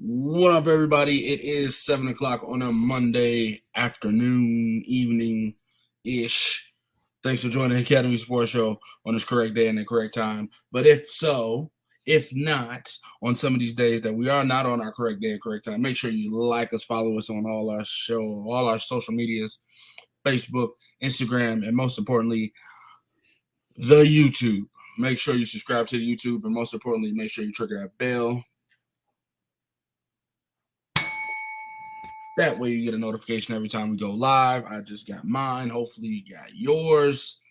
What up, everybody? It is 7 o'clock on a Monday afternoon, evening-ish. Thanks for joining the Academy Sports Show on this correct day and the correct time. But if not, on some of these days that we are not on our correct day and correct time, make sure you like us, follow us on all our social medias, Facebook, Instagram, and most importantly, the YouTube. Make sure you subscribe to the YouTube, and most importantly, make sure you trigger that bell. That way you get a notification every time we go live. I just got mine. Hopefully you got yours.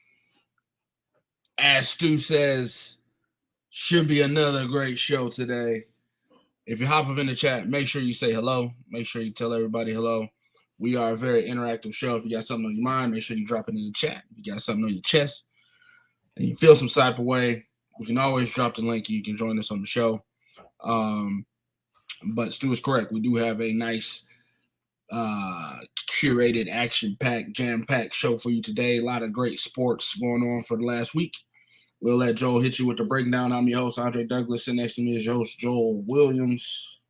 As Stu says, should be another great show today. If you hop up in the chat, make sure you say hello. Make sure you tell everybody hello. We are a very interactive show. If you got something on your mind, make sure you drop it in the chat. If you got something on your chest and you feel some type of way, you can always drop the link. You can join us on the show. But Stu is correct. We do have a nice curated, action-packed, jam-packed show for you today. A lot of great sports going on for the last week. We'll let Joel hit you with the breakdown. I'm your host, Andre Douglas. Sitting next to me is your host, Joel Williams.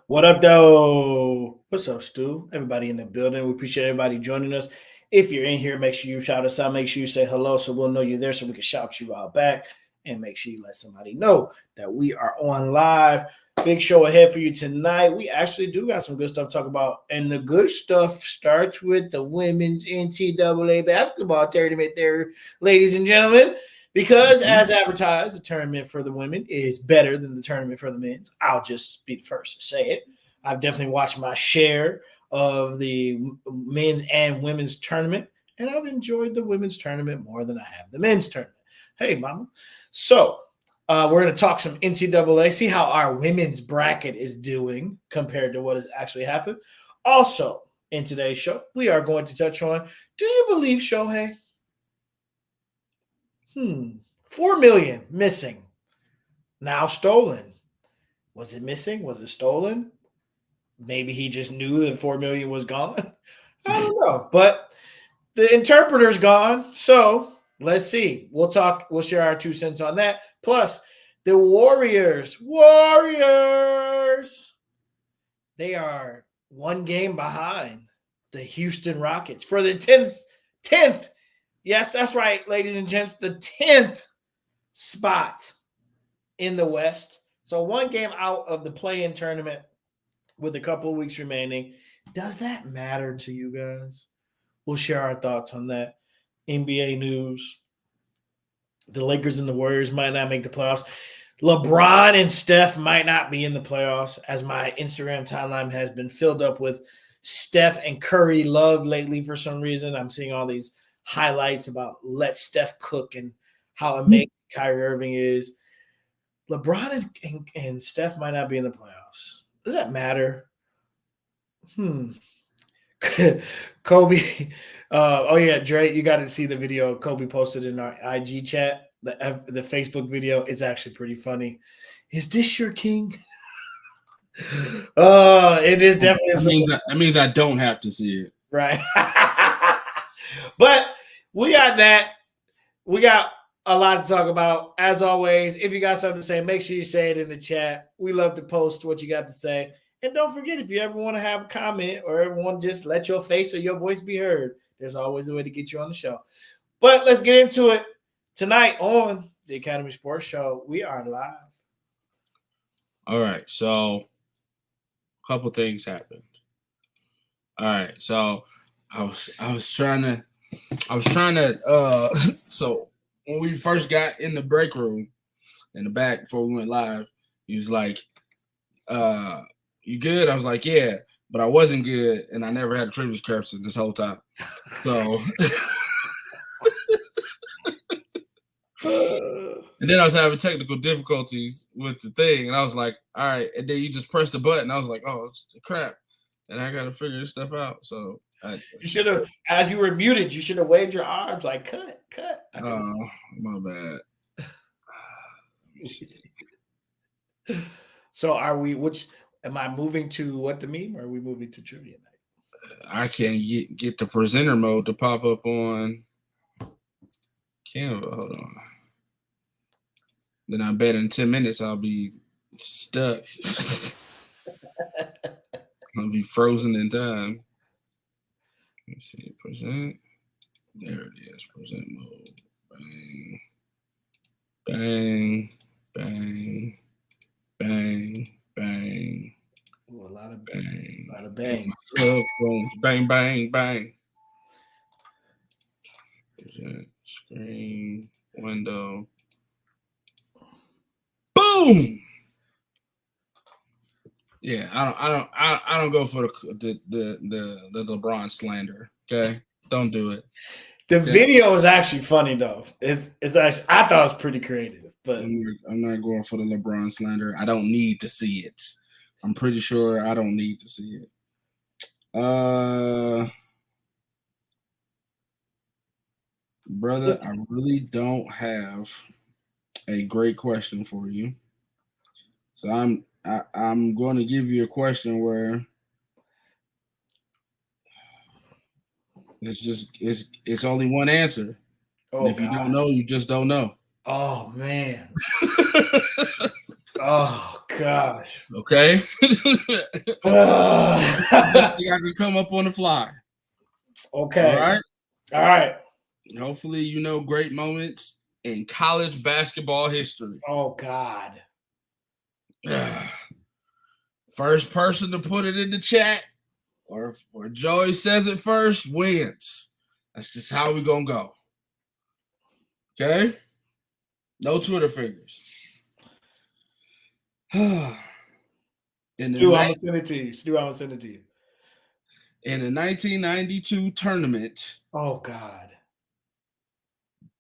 What up, though? What's up, Stu? Everybody in the building. We appreciate everybody joining us. If you're in here, make sure you shout us out. Make sure you say hello so we'll know you're there so we can shout you out back. And make sure you let somebody know that we are on live. Big show ahead for you tonight. We actually do got some good stuff to talk about. And the good stuff starts with the women's NCAA basketball tournament there, ladies and gentlemen. Because as advertised, the tournament for the women is better than the tournament for the men's. I'll just be the first to say it. I've definitely watched my share of the men's and women's tournament, and I've enjoyed the women's tournament more than I have the men's tournament. Hey, mama. So we're going to talk some NCAA, see how our women's bracket is doing compared to what has actually happened. Also, in today's show, we are going to touch on, do you believe Shohei? 4 million missing. Now stolen. Was it missing? Was it stolen? Maybe he just knew that 4 million was gone. I don't know. But the interpreter's gone. So let's see. We'll share our 2 cents on that. Plus, the Warriors. They are 1 game behind the Houston Rockets for the 10th. Yes, that's right, ladies and gents. The 10th spot in the West. So 1 game out of the play-in tournament with a couple of weeks remaining. Does that matter to you guys? We'll share our thoughts on that. NBA news. The Lakers and the Warriors might not make the playoffs. LeBron and Steph might not be in the playoffs, as my Instagram timeline has been filled up with Steph and Curry love lately for some reason. I'm seeing all these highlights about let Steph cook and how amazing Kyrie Irving is. LeBron and Steph might not be in the playoffs. Does that matter? Kobe. Dre, you got to see the video Kobe posted in our IG chat, the Facebook video. It's actually pretty funny. Is this your king? It is definitely. That means I don't have to see it. Right. But we got that. We got a lot to talk about. As always, if you got something to say, make sure you say it in the chat. We love to post what you got to say. And don't forget, if you ever want to have a comment or ever want to just let your face or your voice be heard, there's always a way to get you on the show. But let's get into it. Tonight on the Academy Sports Show, we are live. All right, so a couple things happened. All right, so I was trying to so when we first got in the break room in the back before we went live, he was like, you good? I was like, yeah, but I wasn't good, and I never had a tribute character this whole time. So and then I was having technical difficulties with the thing, and I was like, all right, and then you just press the button. I was like, oh, it's crap, and I got to figure this stuff out. So you should have, as you were muted, you should have waved your arms like cut. Oh, my bad. So are we? Am I moving to what the meme, or are we moving to trivia night? I can't get the presenter mode to pop up on Canva. Hold on. Then I bet in 10 minutes I'll be stuck. It'll be frozen in time. Let me see. Present. There it is. Present mode. Bang. Bang. Bang. Bang. Bang. Ooh, a lot of Bang. bangs. Bang, bang, bang. Present screen window. Boom. Yeah, I don't go for the LeBron slander. Okay, don't do it. The video is actually funny though. It's actually, I thought it was pretty creative, but I'm not going for the LeBron slander. I don't need to see it. I'm pretty sure I don't need to see it. Brother, I really don't have a great question for you. So I'm going to give you a question where it's only one answer. oh, And if you don't know, you just don't know. Oh man. Oh gosh. Okay. Best thing I can come up on the fly. Okay. All right. All right. Hopefully, you know great moments in college basketball history. Oh God. First person to put it in the chat, or Joey says it first, wins. That's just how we gonna go. Okay? No Twitter fingers. Stu, I'm gonna send it to you. Stu, I'm gonna send it to you. In the 1992 tournament, oh God,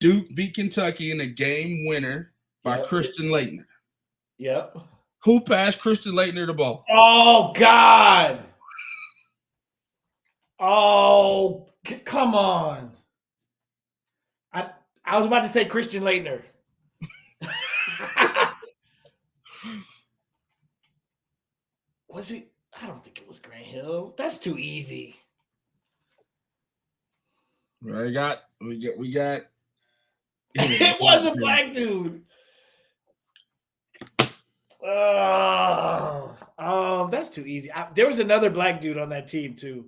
Duke beat Kentucky in a game winner by Christian Laettner. Yep. Who passed Christian Laettner the ball? Oh God. Oh, come on. I was about to say Christian Laettner. Was it? I don't think it was Grant Hill. That's too easy. We got. It was a black dude. That's too easy. There was another black dude on that team too.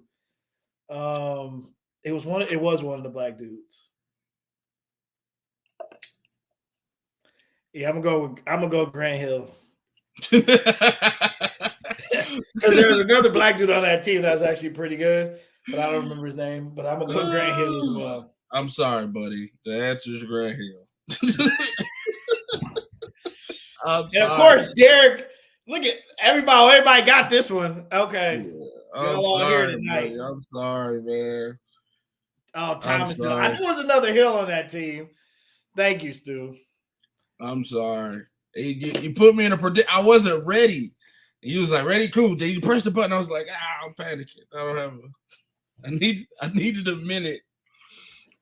It was one of the black dudes. Yeah, I'm gonna go Grant Hill. Because there was another black dude on that team that was actually pretty good, but I don't remember his name. But I'm gonna go Grant Hill as well. I'm sorry, buddy. The answer is Grant Hill. And of course, Derek. Look at everybody. Everybody got this one. Okay. Yeah, I'm sorry, buddy. I'm sorry, man. Oh, Thomas Hill. I knew there was another Hill on that team. Thank you, Stu. I'm sorry. You put me in a prediction. I wasn't ready. And you was like, ready? Cool. Then you pressed the button. I was like, I'm panicking. I don't have I needed a minute.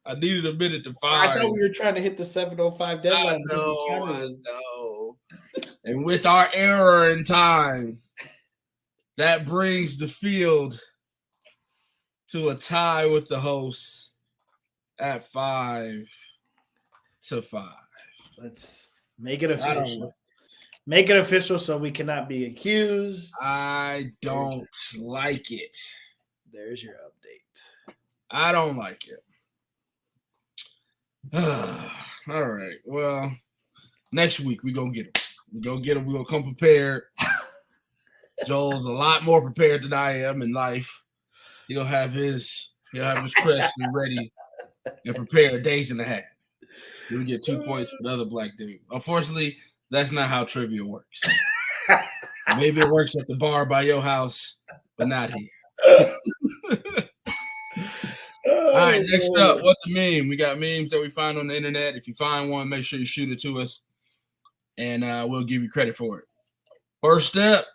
I needed a minute to find. I thought we were trying to hit the 7:05 deadline. I know. And with our error in time, that brings the field to a tie with the hosts at 5-5. Let's make it official. Make it official so we cannot be accused. I don't like it. There's your update. I don't like it. All right. Well, next week we gonna get him. We're gonna come prepared. Joel's a lot more prepared than I am in life. He'll have his question ready and prepared days and a half. We'll get 2 points for the other black dude. Unfortunately, that's not how trivia works. Maybe it works at the bar by your house, but not here. All right, next up, what the meme? We got memes that we find on the internet. If you find one, make sure you shoot it to us, and we'll give you credit for it. First up,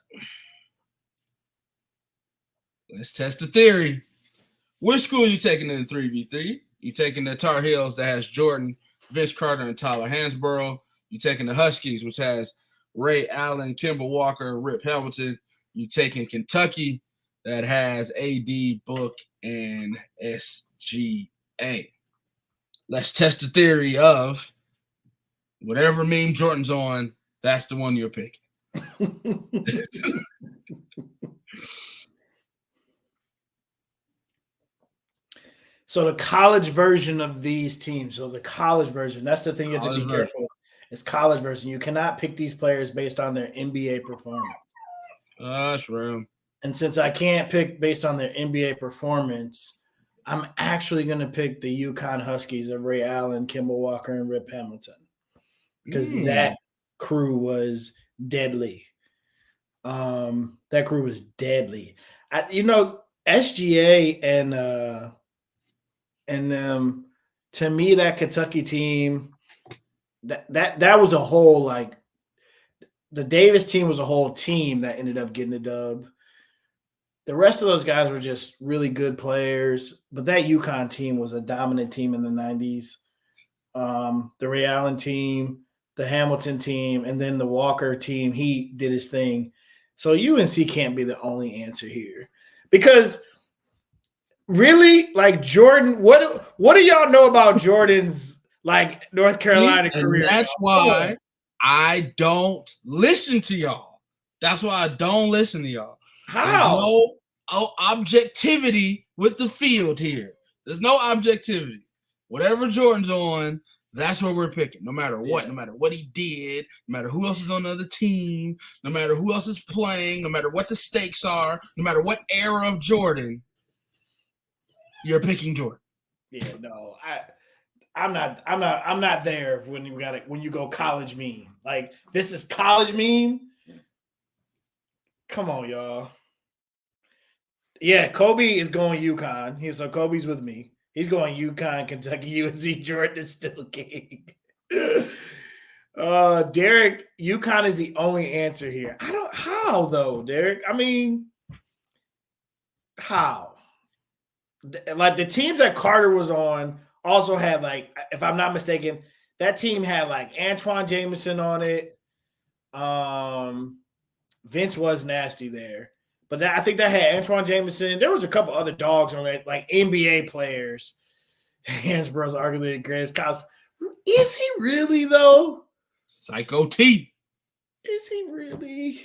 let's test the theory. Which school you taking in the 3v3? You taking the Tar Heels that has Jordan, Vince Carter, and Tyler Hansborough. You taking the Huskies, which has Ray Allen, Kemba Walker, Rip Hamilton. You taking Kentucky that has AD, Book, and SGA. Let's test the theory of whatever meme Jordan's on, that's the one you're picking. So the college version of these teams. So the college version. That's the thing you have to be careful with. It's college version. You cannot pick these players based on their NBA performance. That's real. And since I can't pick based on their NBA performance, I'm actually going to pick the UConn Huskies of Ray Allen, Kimball Walker, and Rip Hamilton because that crew was deadly. That crew was deadly. SGA and to me, that Kentucky team, that was a whole like the Davis team was a whole team that ended up getting a dub. The rest of those guys were just really good players, but that UConn team was a dominant team in the 90s. The Ray Allen team, the Hamilton team, and then the Walker team, he did his thing. So UNC can't be the only answer here. Because really, like Jordan, what do y'all know about Jordan's like North Carolina career? And that's why I don't listen to y'all. That's why I don't listen to y'all. How? There's no objectivity with the field here. There's no objectivity. Whatever Jordan's on, that's what we're picking. No matter what, no matter what he did, no matter who else is on the other team, no matter who else is playing, no matter what the stakes are, no matter what era of Jordan, you're picking Jordan. Yeah, no, I'm not there when you go college meme. Like this is college meme. Come on, y'all. Yeah, Kobe is going UConn. So Kobe's with me. He's going UConn, Kentucky, UNC, Jordan is still king. Derek, UConn is the only answer here. How though, Derek? I mean, how? Like the teams that Carter was on also had like, if I'm not mistaken, that team had like Antoine Jameson on it. Vince was nasty there. But I think that had Antoine Jameson. There was a couple other dogs on that, like NBA players. Hansborough's arguably the greatest cosplay. Is he really, though? Psycho T. Is he really?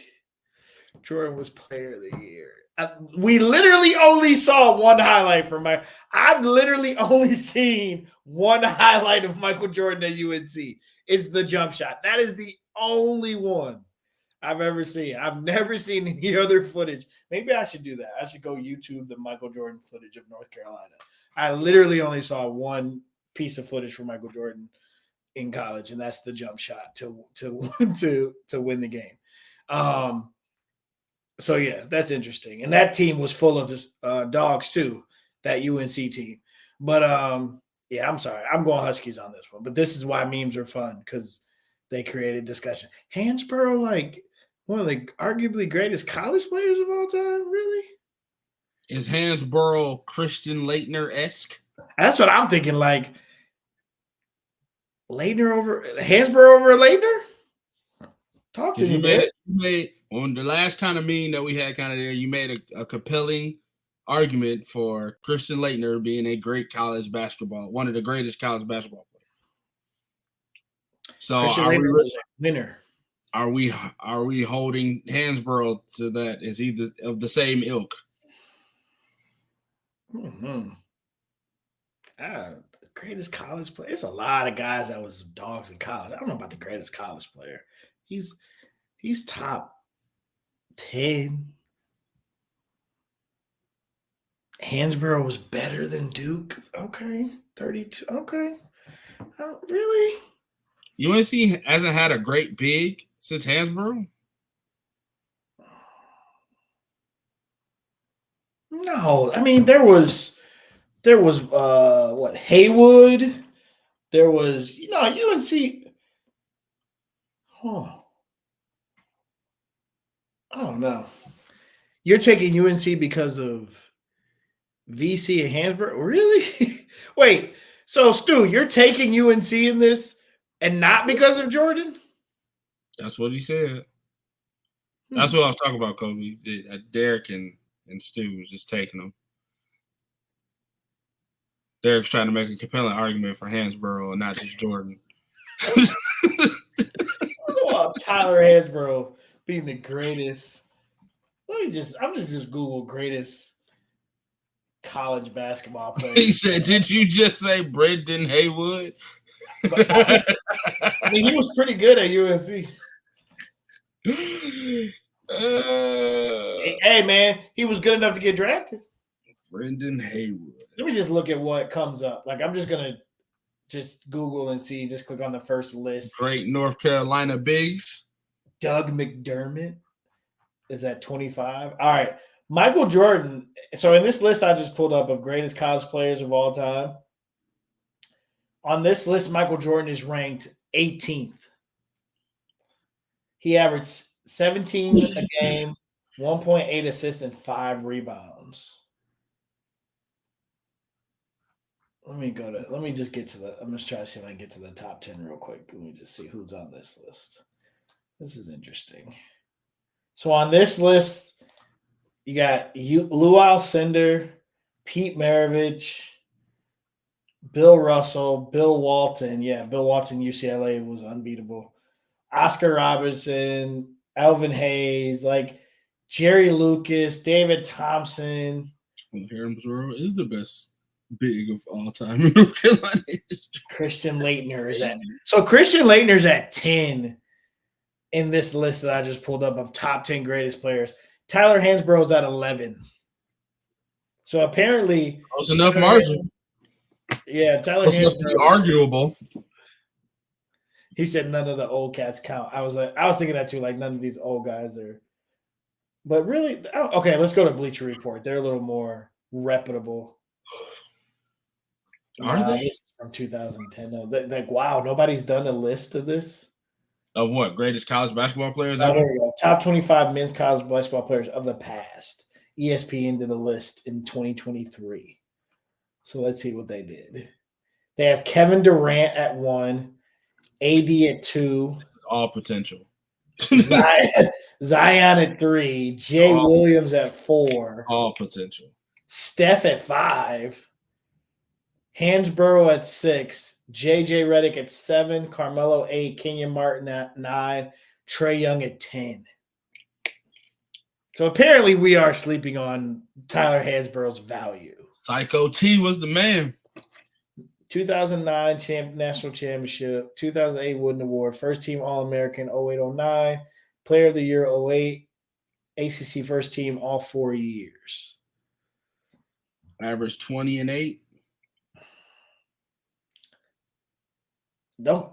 Jordan was player of the year. We literally only saw one highlight from I've literally only seen one highlight of Michael Jordan at UNC. It's the jump shot. That is the only one I've ever seen. I've never seen any other footage. Maybe I should do that. I should go YouTube the Michael Jordan footage of North Carolina. I literally only saw one piece of footage from Michael Jordan in college, and that's the jump shot to win the game. So yeah, that's interesting. And that team was full of dogs too, that UNC team. But yeah, I'm sorry. I'm going Huskies on this one. But this is why memes are fun, because they created discussion. Hansborough, like one of the arguably greatest college players of all time, really? Is Hansborough Christian Laettner-esque? That's what I'm thinking. Like Hansborough over Laettner? Talk to me. You made on the last kind of meme that we had kind of there, you made a compelling argument for Christian Laettner being a great college basketball, one of the greatest college basketball players. So winner. Are we holding Hansborough to that? Is he of the same ilk? Mm-hmm. The greatest college player. It's a lot of guys that was dogs in college. I don't know about the greatest college player. He's top 10. Hansborough was better than Duke. Okay. 32. Okay. Really? UNC hasn't had a great big since Hansborough? No. I mean, there was what, Haywood? There was, UNC. Huh. I don't know. You're taking UNC because of VC and Hansborough? Really? Wait, so Stu, you're taking UNC in this and not because of Jordan? That's what he said. That's what I was talking about, Kobe. Derek and Stu was just taking them. Derek's trying to make a compelling argument for Hansborough and not just Jordan. Tyler Hansborough being the greatest. I'm just Google greatest college basketball player. He said, "Did you just say Brendan Haywood?" I mean, he was pretty good at UNC. Hey, man, he was good enough to get drafted. Brendan Haywood. Let me just look at what comes up. Like, I'm just going to just Google and see. Just click on the first list. Great North Carolina bigs. Doug McDermott is at 25. All right. Michael Jordan. So in this list I just pulled up of greatest college players of all time, on this list, Michael Jordan is ranked 18th. He averaged 17 a game, 1.8 assists, and 5 rebounds. Let me just get to I'm just trying to see if I can get to the top 10 real quick. Let me just see who's on this list. This is interesting. So on this list, you got Lou Alcindor, Pete Maravich, Bill Russell, Bill Walton. Yeah, Bill Walton, UCLA was unbeatable. Oscar Robertson, Elvin Hayes, like Jerry Lucas, David Thompson. Harremsboro is the best big of all time in North Carolina history. Christian Laettner is at Christian Laettner's at 10 in this list that I just pulled up of top 10 greatest players. Tyler Hansbrough's at 11. So apparently that was enough margin. Yeah, Tyler Hansbrough arguable. He said none of the old cats count. I was thinking that too, like none of these old guys are. But really, okay, let's go to Bleacher Report. They're a little more reputable. Are they? This is from 2010. No, like, wow, nobody's done a list of this. Of what? Greatest college basketball players ever? There we go. Top 25 men's college basketball players of the past. ESPN did a list in 2023. So let's see what they did. They have Kevin Durant at 1, AD at 2. All potential. Zion at 3, Jay Williams at 4. All potential. Steph at 5. Hansborough at 6, JJ Redick at 7, Carmelo 8, Kenyon Martin at 9, Trae Young at 10. So apparently we are sleeping on Tyler Hansborough's value. Psycho T was the man. 2009 national championship, 2008 Wooden Award, first team All-American 08-09, Player of the Year 08, ACC first team all 4 years. Average 20 and 8.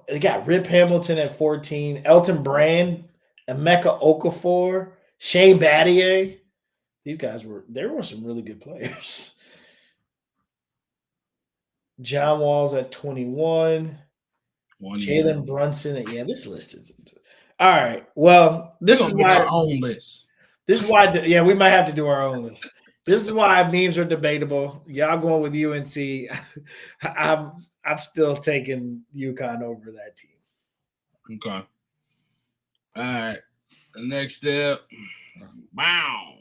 They got Rip Hamilton at 14, Elton Brand, Emeka Okafor, Shane Battier. These guys there were some really good players. John Wall's at 21. Jalen Brunson. This list is all right. Well, this is why our own list. This is why, we might have to do our own list. This is why memes are debatable. Y'all going with UNC. I'm still taking UConn over that team. Okay. All right. The next step. Wow.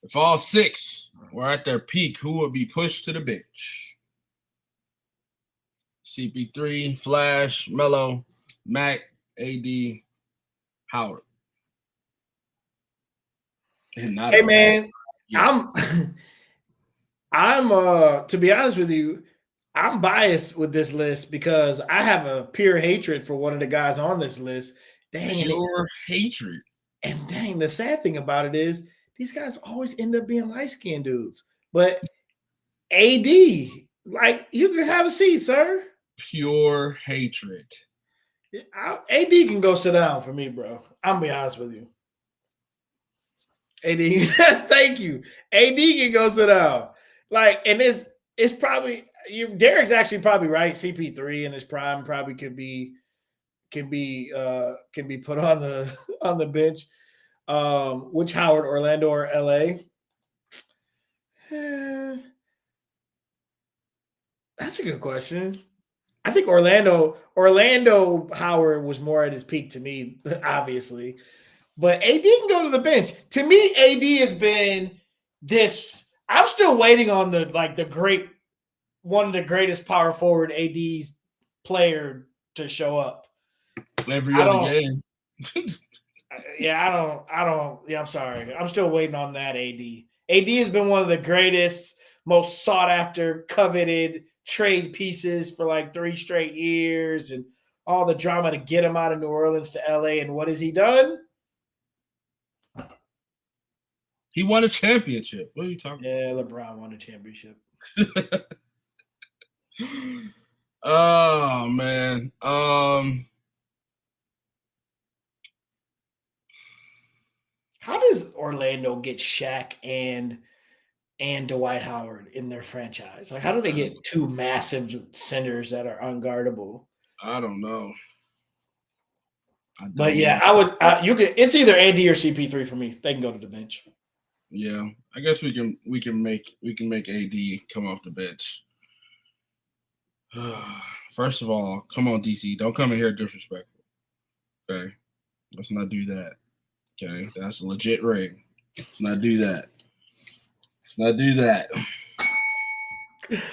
If all 6 were at their peak, who would be pushed to the bench? CP3, Flash, Melo, Mac, AD, Howard. Hey man, yeah. I'm to be honest with you, I'm biased with this list because I have a pure hatred for one of the guys on this list. Pure hatred. And dang, the sad thing about it is these guys always end up being light-skinned dudes. But AD, like, you can have a seat, sir. Pure hatred. AD can go sit down for me, bro. I'm gonna be honest with you. AD, thank you. AD can go sit down. Like, and it's probably Derek's actually probably right. CP3 in his prime probably can be put on the bench. Which Howard, Orlando or LA? That's a good question. I think Orlando Howard was more at his peak to me, obviously. But AD can go to the bench. To me, AD has been this. I'm still waiting on one of the greatest power forward AD's player to show up. Every other game. I'm sorry. I'm still waiting on that AD. AD has been one of the greatest most sought after, coveted trade pieces for like 3 straight years and all the drama to get him out of New Orleans to LA. And what has he done? He won a championship. What are you talking Yeah, LeBron won a championship. about? Oh man. How does Orlando get Shaq and Dwight Howard in their franchise? Like, how do they get 2 massive centers that are unguardable? I don't know. But yeah, I would. You could. It's either AD or CP3 for me. They can go to the bench. Yeah, I guess we can make AD come off the bench. First of all, come on, DC. Don't come in here disrespectful. Okay, let's not do that. Okay, that's a legit ring. Let's not do that. Let's not do that.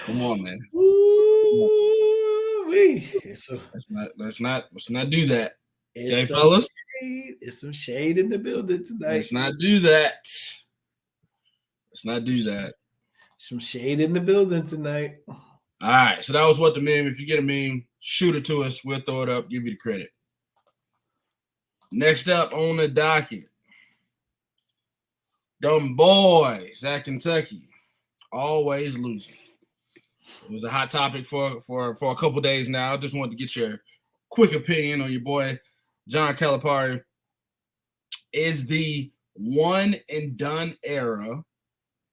Come on, man. Let's not do that. Okay, fellas. It's some shade in the building tonight. Let's not do that. Let's not do that. Some shade in the building tonight. All right, so that was what the meme. If you get a meme, shoot it to us. We'll throw it up, give you the credit. Next up on the docket, them boys at Kentucky, always losing. It was a hot topic for a couple days now. I just wanted to get your quick opinion on your boy, John Calipari. Is the one and done era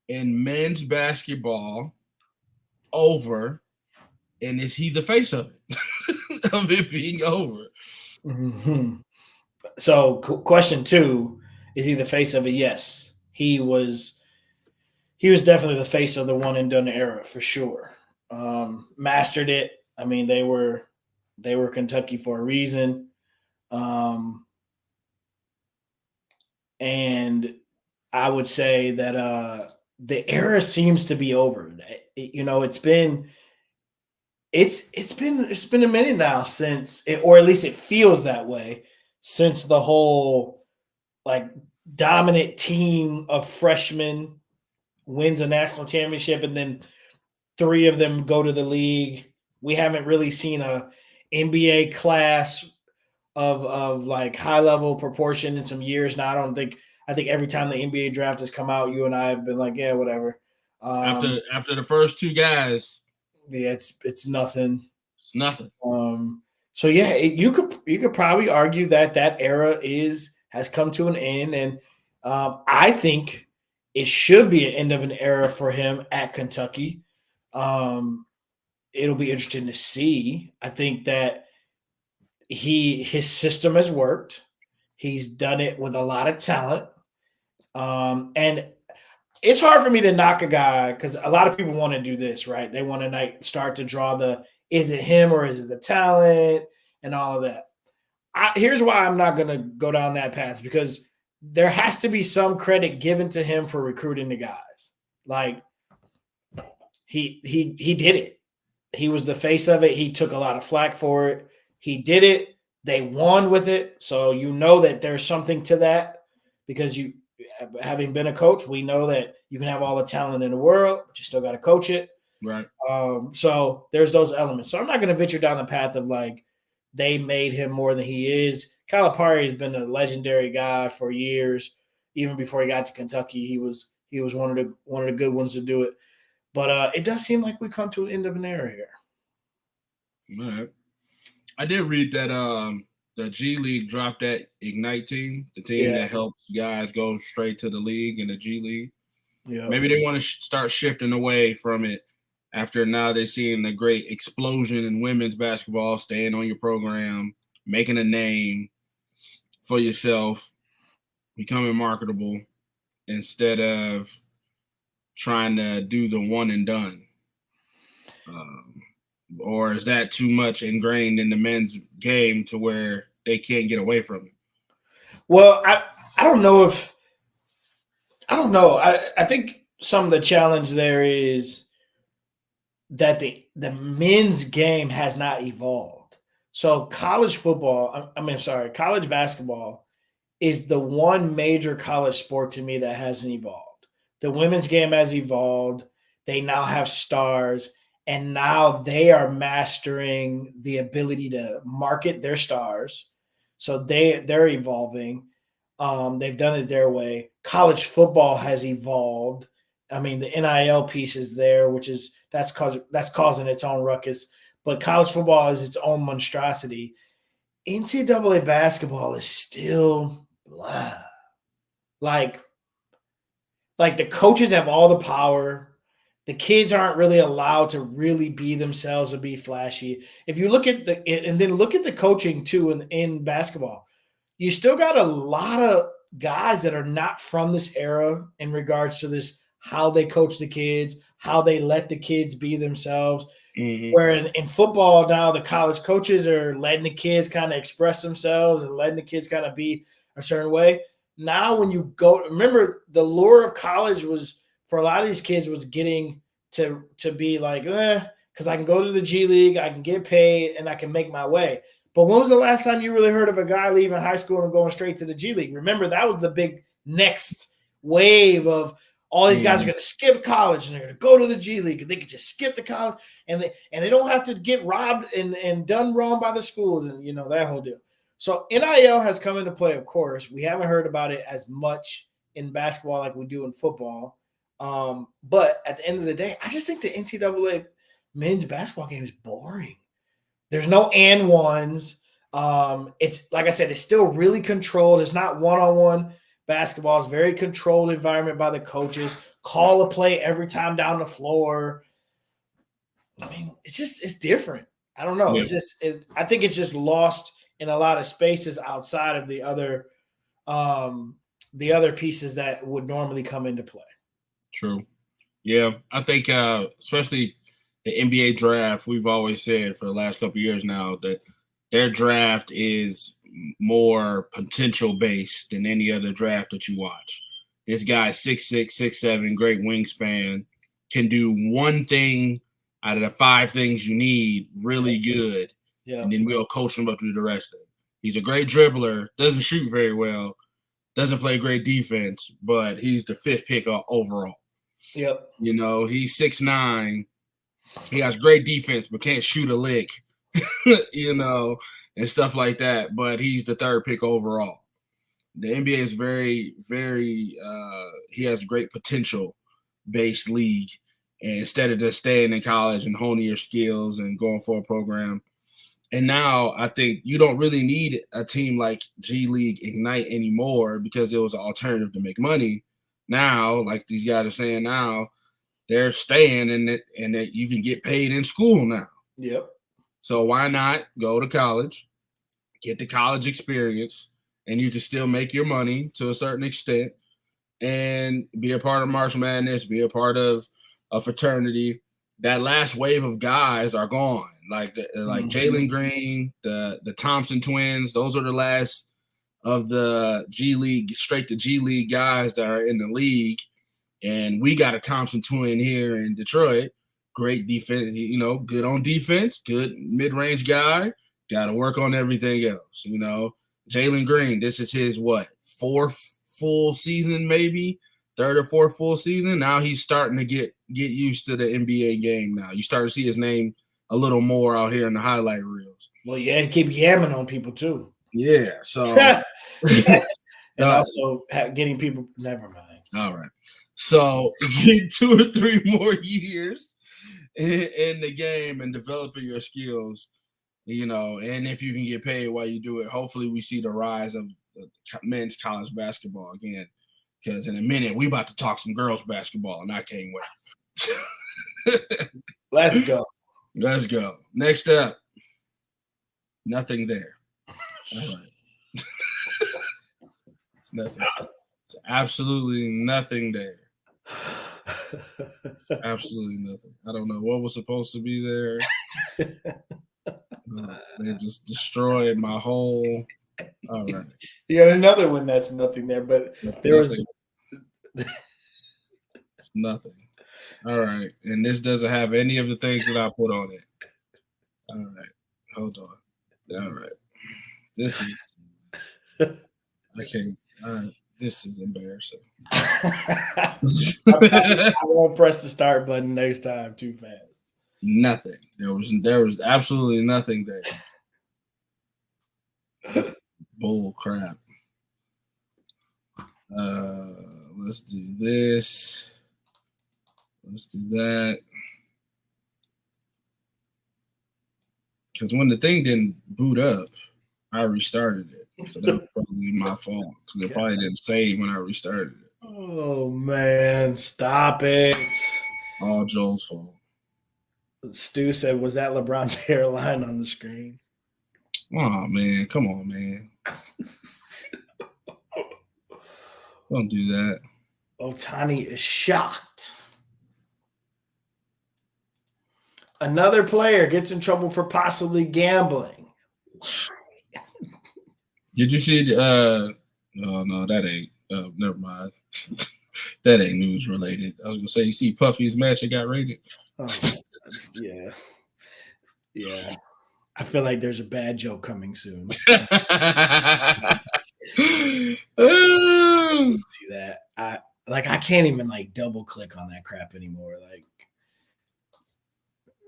in men's basketball over, and is he the face of it, of it being over? Mm-hmm. So, question 2: is he the face of it? Yes, he was. He was definitely the face of the one and done era for sure. Mastered it. I mean, they were Kentucky for a reason. And I would say that the era seems to be over. It's been a minute now since it, or at least it feels that way, since the whole like dominant team of freshmen wins a national championship and then 3 of them go to the league. We haven't really seen a NBA class of like high level proportion in some years now. I think every time the NBA draft has come out, you and I have been like, yeah, whatever. After the first 2 guys, yeah, it's nothing. It's nothing. So yeah, you could probably argue that era has come to an end, and I think it should be an end of an era for him at Kentucky. It'll be interesting to see. I think that his system has worked. He's done it with a lot of talent. And it's hard for me to knock a guy because a lot of people want to do this, right? They want to start to draw is it him or is it the talent and all of that. Here's why I'm not going to go down that path, because there has to be some credit given to him for recruiting the guys. Like he did it. He was the face of it. He took a lot of flack for it. He did it. They won with it. So you know that there's something to that, because you, having been a coach, we know that you can have all the talent in the world, but you still got to coach it. Right. So there's those elements. So I'm not going to venture down the path of like they made him more than he is. Calipari has been a legendary guy for years. Even before he got to Kentucky, he was one of the good ones to do it. But it does seem like we come to an end of an era here. All right. I did read that the G League dropped that Ignite team, the team that helps guys go straight to the league in the G League. Yeah. Maybe they want to start shifting away from it after now they're seeing the great explosion in women's basketball, staying on your program, making a name for yourself, becoming marketable, instead of trying to do the one and done. Or is that too much ingrained in the men's game to where they can't get away from it? Well, I don't know. I think some of the challenge there is that the men's game has not evolved. So college basketball is the one major college sport to me that hasn't evolved. The women's game has evolved. They now have stars, and now they are mastering the ability to market their stars. So they're evolving. They've done it their way. College football has evolved. I mean, the NIL piece is there, which is that's causing its own ruckus. But college football is its own monstrosity. NCAA basketball is still blah. Like like the coaches have all the power. The kids aren't really allowed to really be themselves and be flashy. If you look at and then look at the coaching too in basketball, you still got a lot of guys that are not from this era in regards to this, how they coach the kids, how they let the kids be themselves. Mm-hmm. Where in football now, the college coaches are letting the kids kind of express themselves and letting the kids kind of be a certain way. Now, when you go, remember the lure of college was for a lot of these kids was getting to be like, because I can go to the G League, I can get paid, and I can make my way. But when was the last time you really heard of a guy leaving high school and going straight to the G League? Remember, that was the big next wave of all these guys are going to skip college and they're going to go to the G League and they can just skip the college and they don't have to get robbed and done wrong by the schools and that whole deal. So NIL has come into play, of course. We haven't heard about it as much in basketball like we do in football. But at the end of the day, I just think the NCAA men's basketball game is boring. There's no and ones. It's like I said, it's still really controlled. It's not one-on-one basketball. It's very controlled environment by the coaches. Call a play every time down the floor. I mean, it's different. I don't know. Yeah. I think it's just lost in a lot of spaces outside of the other pieces that would normally come into play. True. Yeah, I think especially the NBA draft, we've always said for the last couple of years now that their draft is more potential based than any other draft that you watch. This guy 6'6", 6'7", great wingspan, can do one thing out of the 5 things you need really good, and then we'll coach him up to do the rest of it. He's a great dribbler, doesn't shoot very well, doesn't play great defense, but he's the 5th pick overall. Yep. He's 6'9". He has great defense, but can't shoot a lick, and stuff like that. But he's the 3rd pick overall. The NBA is very, very he has great potential-based league. And instead of just staying in college and honing your skills and going for a program. And now I think you don't really need a team like G League Ignite anymore because it was an alternative to make money. Now, like these guys are saying now, they're staying in it and that you can get paid in school now. Yep. So why not go to college, get the college experience, and you can still make your money to a certain extent and be a part of March Madness, be a part of a fraternity. That last wave of guys are gone. Like Jalen Green, the Thompson twins, those are the last of the G League, straight to G League guys that are in the league. And we got a Thompson twin here in Detroit. Great defense, good on defense, good mid-range guy. Got to work on everything else. Jalen Green, this is his 4th full season, maybe 3rd or 4th full season. Now he's starting to get used to the NBA game. Now you start to see his name a little more out here in the highlight reels. Well, yeah, and keep yamming on people too. Yeah, so and also getting people. Never mind. All right, so get 2 or 3 more years in the game and developing your skills. And if you can get paid while you do it, hopefully we see the rise of men's college basketball again. Because in a minute, we about to talk some girls basketball, and I can't wait. Let's go. Let's go. Next up, nothing there. All right. It's nothing. It's absolutely nothing there. It's absolutely nothing. I don't know what was supposed to be there. They just destroyed my whole. All right. You got another one that's nothing there, but there was. It's nothing. All right. And this doesn't have any of the things that I put on it. All right. Hold on. All right. This is. I can't. All right. This is embarrassing. I won't press the start button next time too fast. Nothing. There was absolutely nothing there. That's bull crap. Let's do this. Let's do that. Because when the thing didn't boot up, I restarted it. So that was probably my fault. Because it probably didn't save when I restarted it. Oh, man. Stop it. All Joel's fault. Stu said, was that LeBron's hairline on the screen? Oh, man. Come on, man. Don't do that. Ohtani is shocked. Another player gets in trouble for possibly gambling. Did you see oh no, that ain't never mind. That ain't news related. I was gonna say, you see Puffy's match that got rated? Oh, yeah. Yeah. I feel like there's a bad joke coming soon. See that. I can't even double click on that crap anymore.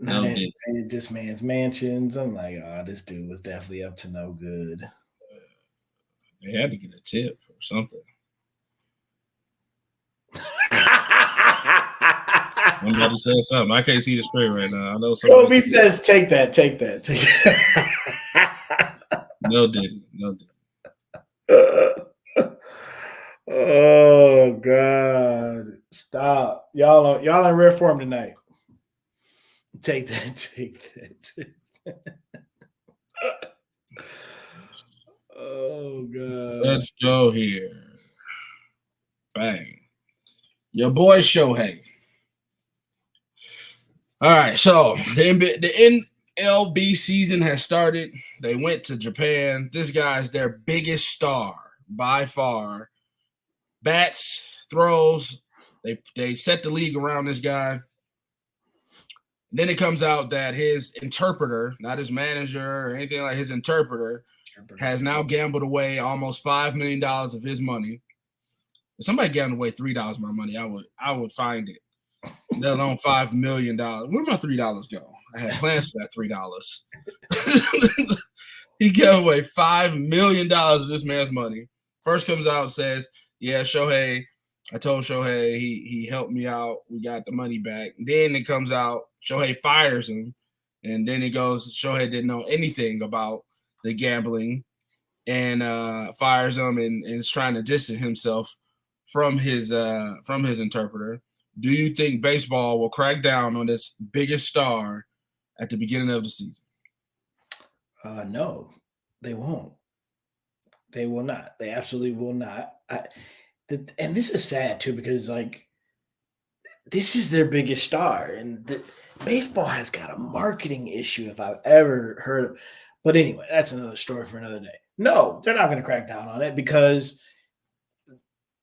Not in this man's mansions. I'm like, oh, this dude was definitely up to no good. They had to get a tip or something. Somebody said something. I can't see the screen right now. I know somebody. Kobe says, "Take that, take that, take that." No didn't. Oh God! Stop, y'all in rare form tonight. Take that, take that. Oh God! Let's go here. Bang. Your boy Shohei. All right, so the MLB season has started. They went to Japan. This guy's their biggest star by far. Bats, throws. They set the league around this guy. And then it comes out that his interpreter, not his manager or anything like his interpreter, has now gambled away almost $5 million of his money. If somebody gambled away $3 of my money, I would find it. Let alone $5 million. Where my $3 go? I had plans for that $3. He gave away $5 million of this man's money. First comes out and says, "Yeah, Shohei. I told Shohei he helped me out. We got the money back." Then it comes out Shohei fires him, and then it goes Shohei didn't know anything about the gambling, and fires him and is trying to distance himself from his interpreter. Do you think baseball will crack down on its biggest star at the beginning of the season? No, they won't. They will not. They absolutely will not. And this is sad too, because this is their biggest star, and baseball has got a marketing issue if I've ever heard of. But anyway, that's another story for another day. No, they're not going to crack down on it, because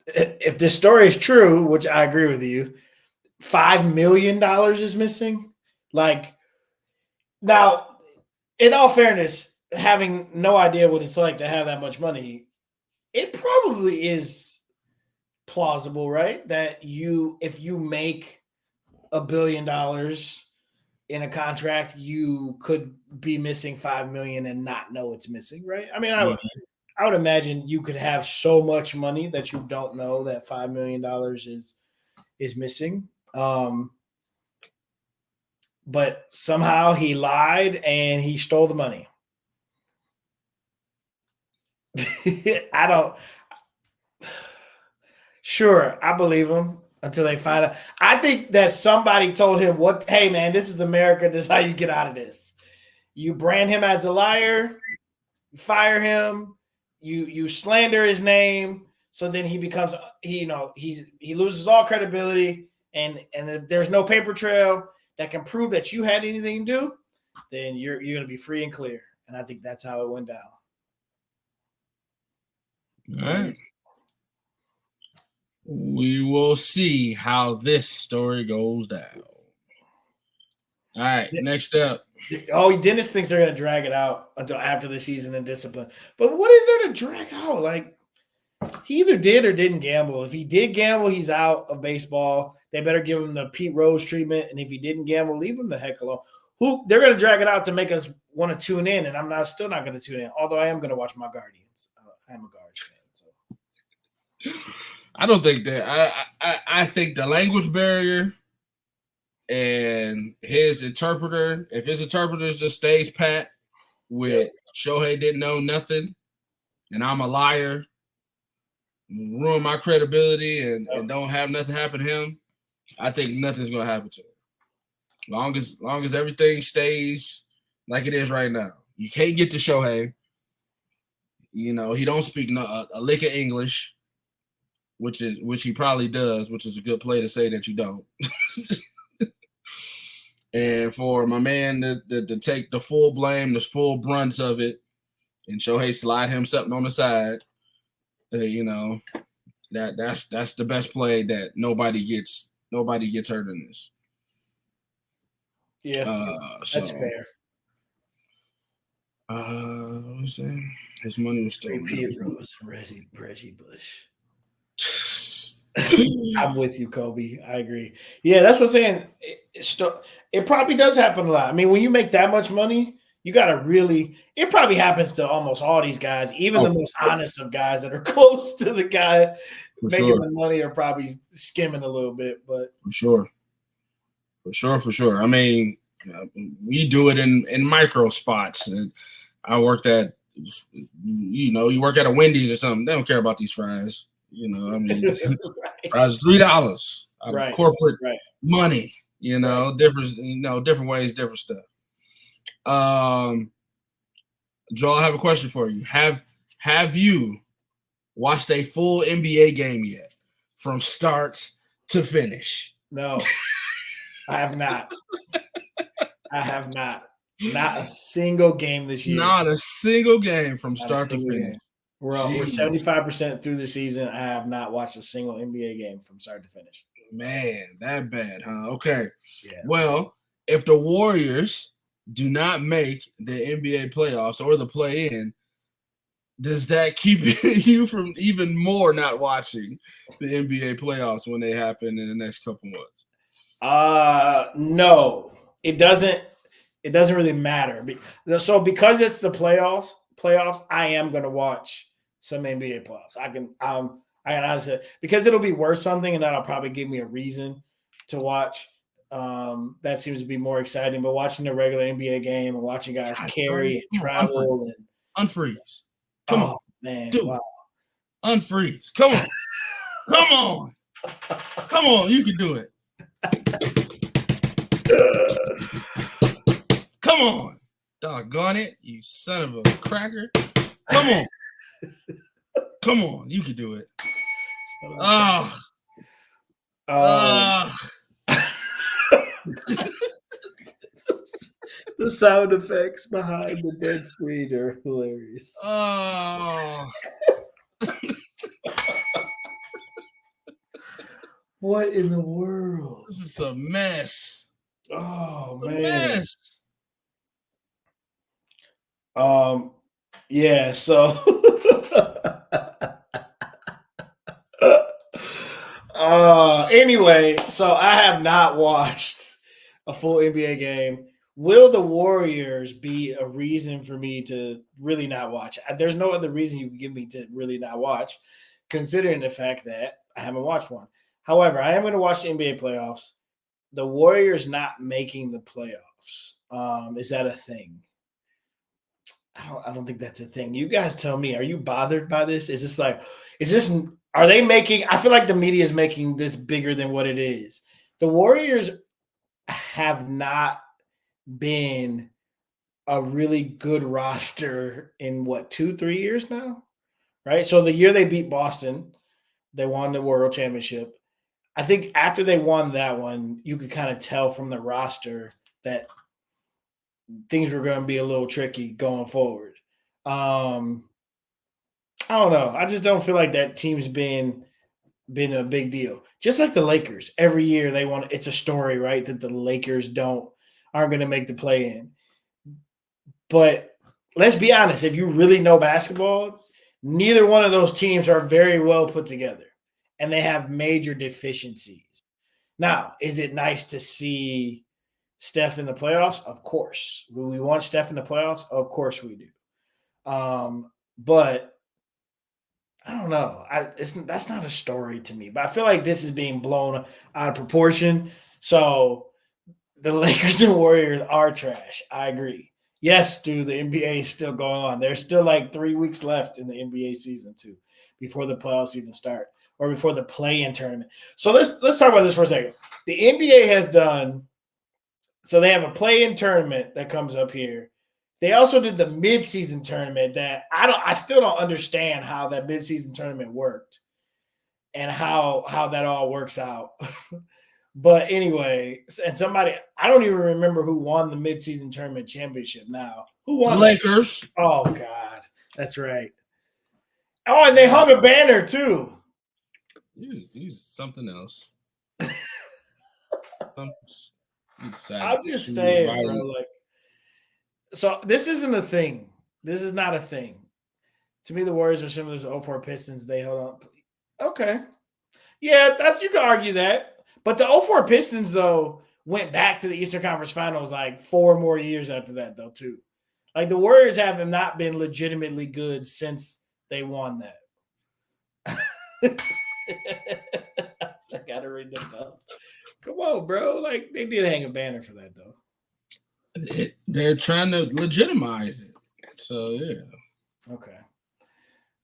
if this story is true, which I agree with you, $5 million is missing. Now, in all fairness, having no idea what it's like to have that much money, it probably is plausible, right? That if you make $1 billion in a contract, you could be missing $5 million and not know it's missing, right? I mean, I would imagine you could have so much money that you don't know that $5 million is missing. But somehow he lied and he stole the money. Sure, I believe him until they find out. I think that somebody told him, hey man, this is America. This is how you get out of this. You brand him as a liar, you fire him, you slander his name, so then he becomes he loses all credibility, and if there's no paper trail that can prove that you had anything to do, then you're going to be free and clear. And I think that's how it went down. All right. We will see how this story goes down. All right, next up. Oh, Dennis thinks they're going to drag it out until after the season and discipline. But what is there to drag out? He either did or didn't gamble. If he did gamble, he's out of baseball. They better give him the Pete Rose treatment. And if he didn't gamble, leave him the heck alone. They're going to drag it out to make us want to tune in, and I'm still not going to tune in. Although I am going to watch my Guardians. I am a Guardians fan. So I don't think that. I think the language barrier and his interpreter. If his interpreter just stays pat with Shohei didn't know nothing, and I'm a liar, ruin my credibility, and don't have nothing happen to him, I think nothing's gonna happen to him. Long as everything stays like it is right now. You can't get to Shohei. You know, he don't speak a lick of English, which he probably does, which is a good play to say that you don't. And for my man to take the full blame, the full brunt of it, and Shohei slide him something on the side, you know, that's the best play that nobody gets hurt in this. Yeah, that's fair. What was that? His money was still Pete Rose, Reggie Bush. I'm with you, Kobe. I agree. Yeah, that's what I'm saying. It probably does happen a lot. I mean, when you make that much money, you got to really – it probably happens to almost all these guys, even the most honest of guys that are close to the guy making the money are probably skimming a little bit. But For sure. I mean, we do it in micro spots. And I worked at – you work at a Wendy's or something. They don't care about these fries. You know, I mean, right. Fries $3 out of corporate money. You know, different ways, different stuff. Joel, I have a question for you. Have you watched a full NBA game yet, from start to finish? No, I have not. Not a single game this year. Not a single game from start to finish. Game. We're 75% through the season. I have not watched a single NBA game from start to finish. Man, that bad, huh? Okay. Yeah. Well, if the Warriors do not make the NBA playoffs or the play-in, does that keep you from even more not watching the NBA playoffs when they happen in the next couple months? No, it doesn't. It doesn't really matter. So because it's the playoffs, I am going to watch some NBA playoffs. I can honestly, because it'll be worth something, and that'll probably give me a reason to watch. That seems to be more exciting. But watching the regular NBA game and watching guys carry and travel and unfreeze. Come on, man! Dude. Wow. Unfreeze. Come on, come on! You can do it. Come on, doggone it, you son of a cracker! Come on, you can do it. The sound effects behind the dead screen are hilarious. What in the world? This is a mess. Oh, man. Mess. Yeah, so anyway, so I have not watched a full NBA game. Will the Warriors be a reason for me to really not watch? There's no other reason you can give me to really not watch, considering the fact that I haven't watched one. However, I am going to watch the NBA playoffs. The Warriors not making the playoffs. Is that a thing? I don't think that's a thing. You guys tell me, are you bothered by this? Are they making, I feel like the media is making this bigger than what it is. The Warriors have not been a really good roster in 2-3 years now, right? So the year they beat Boston, they won the World Championship. I think after they won that one, you could kind of tell from the roster that things were going to be a little tricky going forward. I don't know. I just don't feel like that team's been a big deal. Just like the Lakers, every year it's a story, right? That the Lakers aren't going to make the play-in. But let's be honest, if you really know basketball, Neither one of those teams are very well put together, and they have major deficiencies. Now, is it nice to see Steph in the playoffs? Of course. Do we want Steph in the playoffs? Of course we do. But I don't know. That's not a story to me. But I feel like this is being blown out of proportion. So the Lakers and Warriors are trash. I agree. Yes, dude, the NBA is still going on. There's still like 3 weeks left in the NBA season too, before the playoffs even start, or before the play-in tournament. So let's talk about this for a second. The NBA has done so they have a play-in tournament that comes up here. They also did the mid-season tournament that I still don't understand how that mid-season tournament worked and how that all works out. But anyway, and I don't even remember who won the mid-season tournament championship now. Who won? The Lakers. Oh, God. That's right. Oh, and they hung a banner, too. He's something else. I'm just saying, bro. Like, so this isn't a thing. This is not a thing. To me, the Warriors are similar to 04 Pistons. They hold on. Okay. Yeah, you can argue that. But the 04 Pistons, though, went back to the Eastern Conference Finals like 4 more years after that, though, too. Like, the Warriors have not been legitimately good since they won that. I got to read them up. Come on, bro. Like, they did hang a banner for that, though. They're trying to legitimize it. So, yeah. Okay.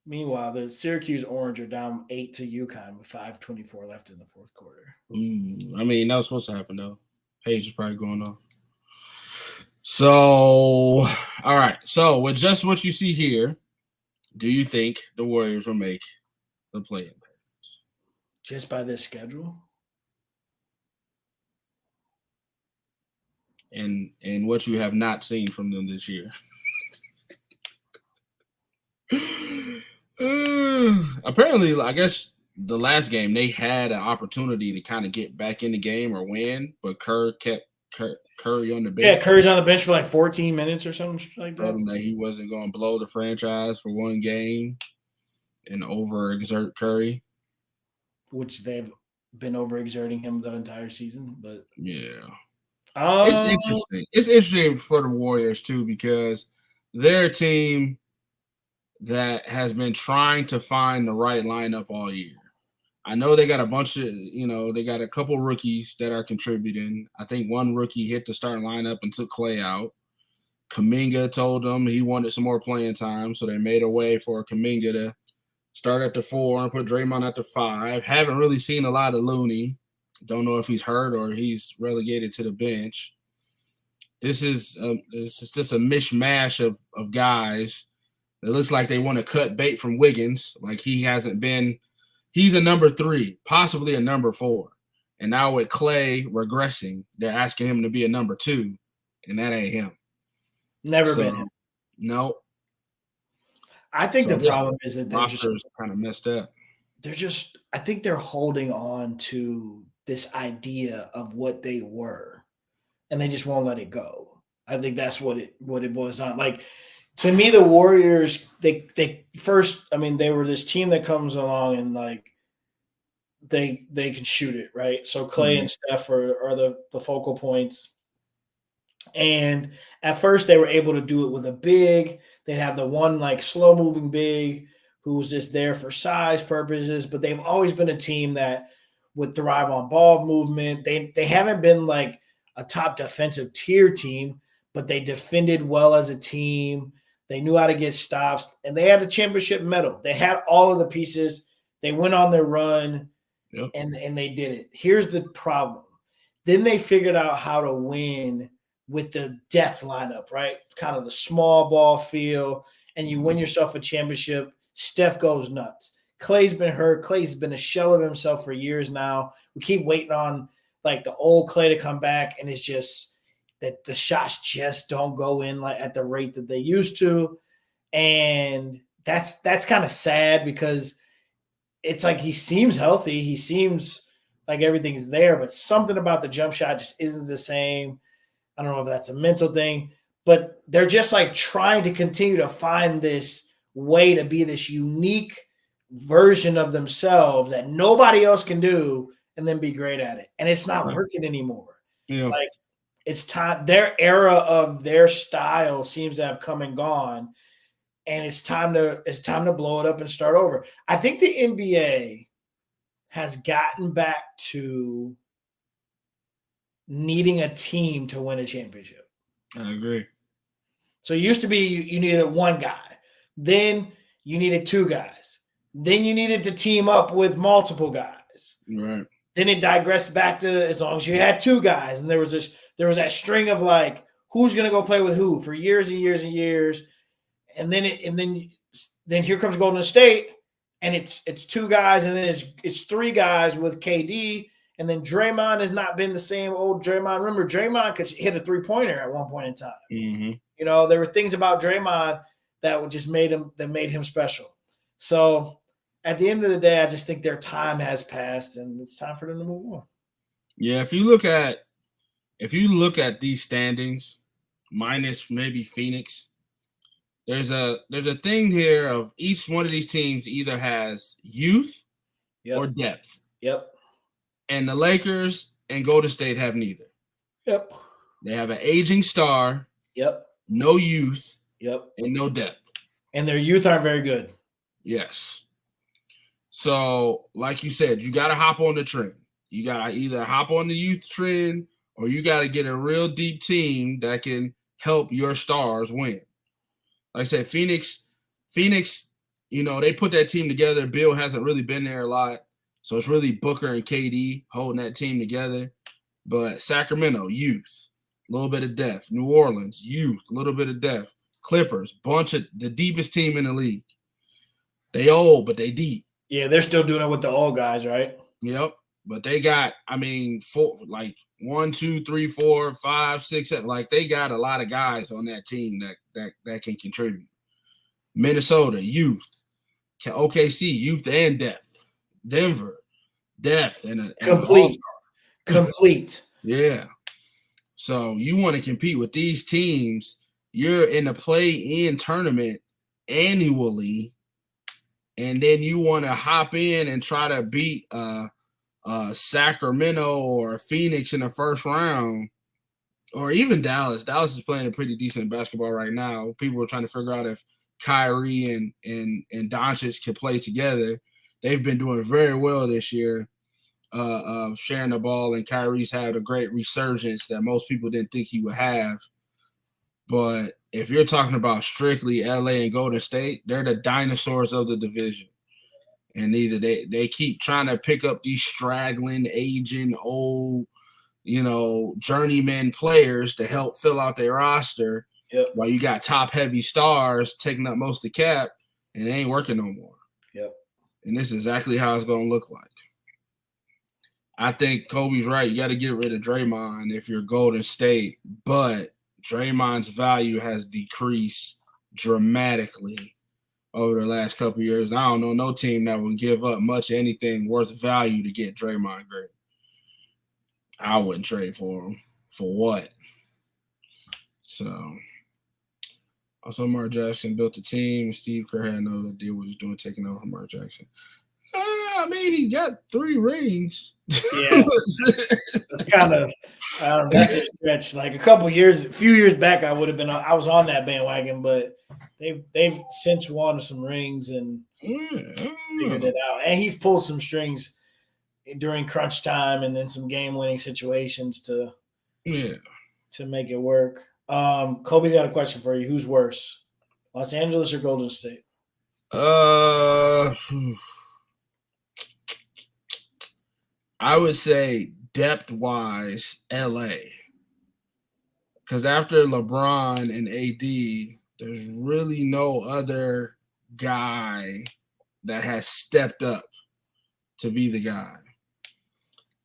Meanwhile, the Syracuse Orange are down 8 to UConn with 5:24 left in the fourth quarter. I mean, that was supposed to happen, though. Page is probably going on. So, all right. So, with just what you see here, do you think the Warriors will make the play-in? Just by this schedule? And what you have not seen from them this year. Apparently, I guess the last game they had an opportunity to kind of get back in the game or win, but Kerr kept Curry on the bench. Yeah, Curry's on the bench for like 14 minutes or something like that. Told him that he wasn't going to blow the franchise for one game and overexert Curry, which they've been overexerting him the entire season. But yeah, it's interesting. It's interesting for the Warriors too because they're a team that has been trying to find the right lineup all year. I know they got a bunch of, they got a couple rookies that are contributing. I think one rookie hit the starting lineup and took Clay out. Kuminga told them he wanted some more playing time, so they made a way for Kuminga to start at the 4 and put Draymond at the 5. Haven't really seen a lot of Looney. Don't know if he's hurt or he's relegated to the bench. This is just a mishmash of guys. It looks like they want to cut bait from Wiggins. Like he hasn't been – he's a number 3, possibly a number 4. And now with Clay regressing, they're asking him to be a number 2, and that ain't him. Never been him. No. I think the problem is that they're just kind of messed up. They're just – I think they're holding on to this idea of what they were, and they just won't let it go. I think that's what it boils on. Like – to me, the Warriors, they first, I mean, they were this team that comes along and like they can shoot it, right? So Clay and Steph are the focal points. And at first they were able to do it with a big. They'd have the one like slow moving big who was just there for size purposes, but they've always been a team that would thrive on ball movement. They haven't been like a top defensive tier team, but they defended well as a team. They knew how to get stops, and they had a championship medal. They had all of the pieces. They went on their run, and they did it. Here's the problem. Then they figured out how to win with the death lineup, right? Kind of the small ball feel, and you win yourself a championship. Steph goes nuts. Clay's been hurt. Clay's been a shell of himself for years now. We keep waiting on, like, the old Clay to come back, and it's just – that the shots just don't go in like at the rate that they used to. And that's kind of sad because it's like he seems healthy. He seems like everything's there, but something about the jump shot just isn't the same. I don't know if that's a mental thing, but they're just like trying to continue to find this way to be this unique version of themselves that nobody else can do and then be great at it. And it's not working anymore. Yeah. Like, it's time. Their era of their style seems to have come and gone, and it's time to blow it up and start over. I think the NBA has gotten back to needing a team to win a championship. I agree. So it used to be you needed one guy, then you needed two guys, then you needed to team up with multiple guys. Right. Then it digressed back to as long as you had two guys, and there was that string of like who's going to go play with who for years and years and years, and then here comes Golden State, and it's two guys, and then it's three guys with KD, and then Draymond has not been the same old Draymond. Remember, Draymond could hit a 3-pointer at one point in time. Mm-hmm. You know, there were things about Draymond that just made him special. So at the end of the day, I just think their time has passed, and it's time for them to move on. Yeah, if you look at these standings, minus maybe Phoenix, there's a thing here of each one of these teams either has youth or depth. Yep. And the Lakers and Golden State have neither. Yep. They have an aging star. Yep. No youth. Yep. And no depth. And their youth aren't very good. Yes. So, like you said, you got to hop on the trend. You got to either hop on the youth trend or you got to get a real deep team that can help your stars win. Like I said, Phoenix, you know, they put that team together. Bill hasn't really been there a lot. So it's really Booker and KD holding that team together. But Sacramento, youth, a little bit of depth. New Orleans, youth, a little bit of depth. Clippers, bunch of the deepest team in the league. They old, but they deep. Yeah, they're still doing it with the old guys, right? Yep. But they got, 1, 2, 3, 4, 5, 6, 7. Like they got a lot of guys on that team that can contribute. Minnesota, youth. OKC, youth and depth. Denver, depth and complete. Yeah. So you want to compete with these teams. You're in the play-in tournament annually, and then you want to hop in and try to beat Sacramento or Phoenix in the first round, or even Dallas. Dallas is playing a pretty decent basketball right now. People are trying to figure out if Kyrie and Doncic can play together. They've been doing very well this year of sharing the ball, and Kyrie's had a great resurgence that most people didn't think he would have. But if you're talking about strictly LA and Golden State, they're the dinosaurs of the division. And either they keep trying to pick up these straggling, aging, old, journeyman players to help fill out their roster. Yep. While you got top-heavy stars taking up most of the cap, and it ain't working no more. Yep. And this is exactly how it's going to look like. I think Kobe's right. You got to get rid of Draymond if you're Golden State. But Draymond's value has decreased dramatically over the last couple of years. I don't know no team that would give up much anything worth value to get Draymond Green. I wouldn't trade for him. For what? So, also Mark Jackson built a team. Steve Kerr had no idea what he's doing taking over from Mark Jackson. He got 3 rings. Yeah. That's kind of that's a stretch. Like a few years back, I was on that bandwagon, but they've since won some rings and figured it out. And he's pulled some strings during crunch time and then some game-winning situations to make it work. Kobe's got a question for you. Who's worse, Los Angeles or Golden State? I would say depth-wise, LA. Because after LeBron and AD, there's really no other guy that has stepped up to be the guy.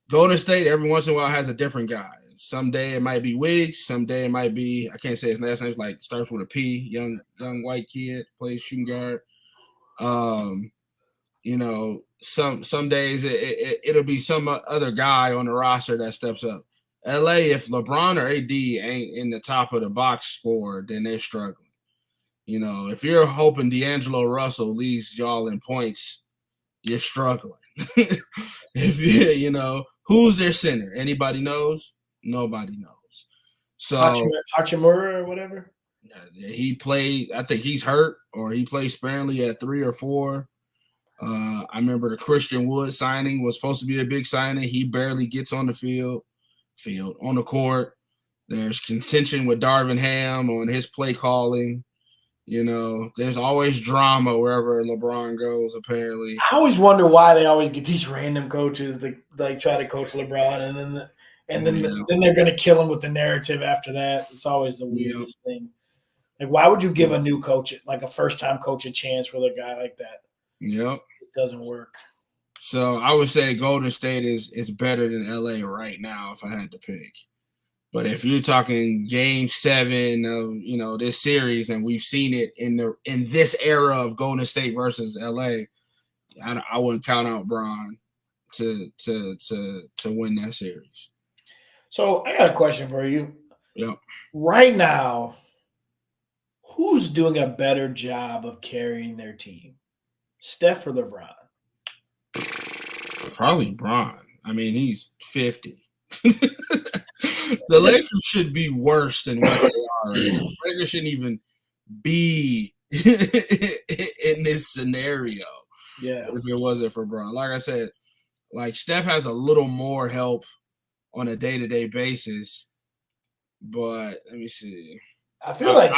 Golden State, every once in a while, has a different guy. Someday it might be Wiggs. Someday it might be, I can't say his last name, starts with a P, young white kid, plays shooting guard. Some days it'll be some other guy on the roster that steps up. LA, if LeBron or AD ain't in the top of the box score, then they're struggling. You know, if you're hoping D'Angelo Russell leads y'all in points, you're struggling. If you know, who's their center? Anybody knows? Nobody knows. So Hachimura or whatever. he played. I think he's hurt, or he plays sparingly at 3 or 4. I remember the Christian Wood signing was supposed to be a big signing. He barely gets on the field on the court. There's contention with Darvin Ham on his play calling. You know, there's always drama wherever LeBron goes, apparently. I always wonder why they always get these random coaches that like try to coach LeBron, and then they're going to kill him with the narrative after that. It's always the weirdest thing. Like, why would you give a new coach, like a first-time coach, a chance with a guy like that? Yep. It doesn't work. So I would say Golden State is better than LA right now if I had to pick. But if you're talking Game 7 of, you know, this series, and we've seen it in this era of Golden State versus LA, I wouldn't count out Bron to win that series. So I got a question for you. Yep. Right now, who's doing a better job of carrying their team, Steph or LeBron? Probably Bron. I mean, he's 50. The Lakers should be worse than what they are. The Lakers shouldn't even be in this scenario. Yeah. If it wasn't for Bron. Like I said, like Steph has a little more help on a day-to-day basis. But let me see. I feel like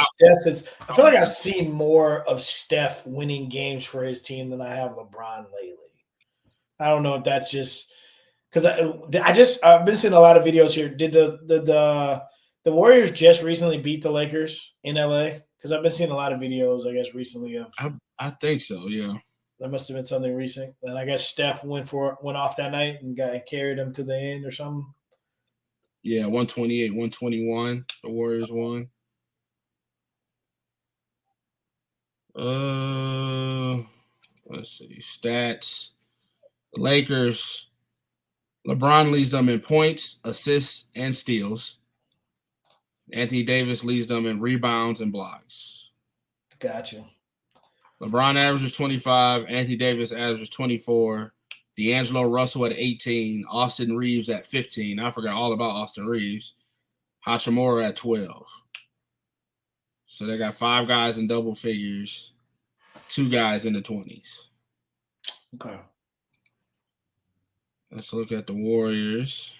I've seen more of Steph winning games for his team than I have LeBron lately. I don't know if that's just because I've been seeing a lot of videos here. Did the Warriors just recently beat the Lakers in LA? Because I've been seeing a lot of videos, I guess, recently of. I think so. Yeah. That must have been something recent. And I guess Steph went off that night and carried him to the end or something. Yeah, 128, 121. The Warriors won. Let's see. Stats. The Lakers. LeBron leads them in points, assists, and steals. Anthony Davis leads them in rebounds and blocks. Gotcha. LeBron averages 25. Anthony Davis averages 24. D'Angelo Russell at 18. Austin Reeves at 15. I forgot all about Austin Reeves. Hachimura at 12. So they got 5 guys in double figures, 2 guys in the 20s. Okay. Let's look at the Warriors.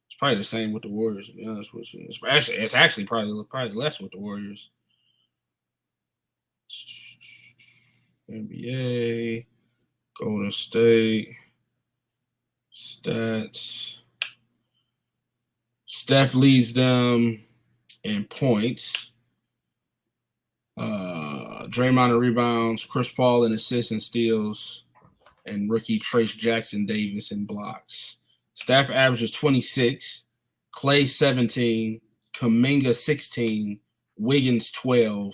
It's probably the same with the Warriors, to be honest with you. It's actually probably less with the Warriors. NBA, Golden State, stats. Steph leads them in points. Draymond in rebounds, Chris Paul in assists and steals, and rookie Trace Jackson Davis in blocks. Steph averages 26, Klay 17, Kuminga 16, Wiggins 12,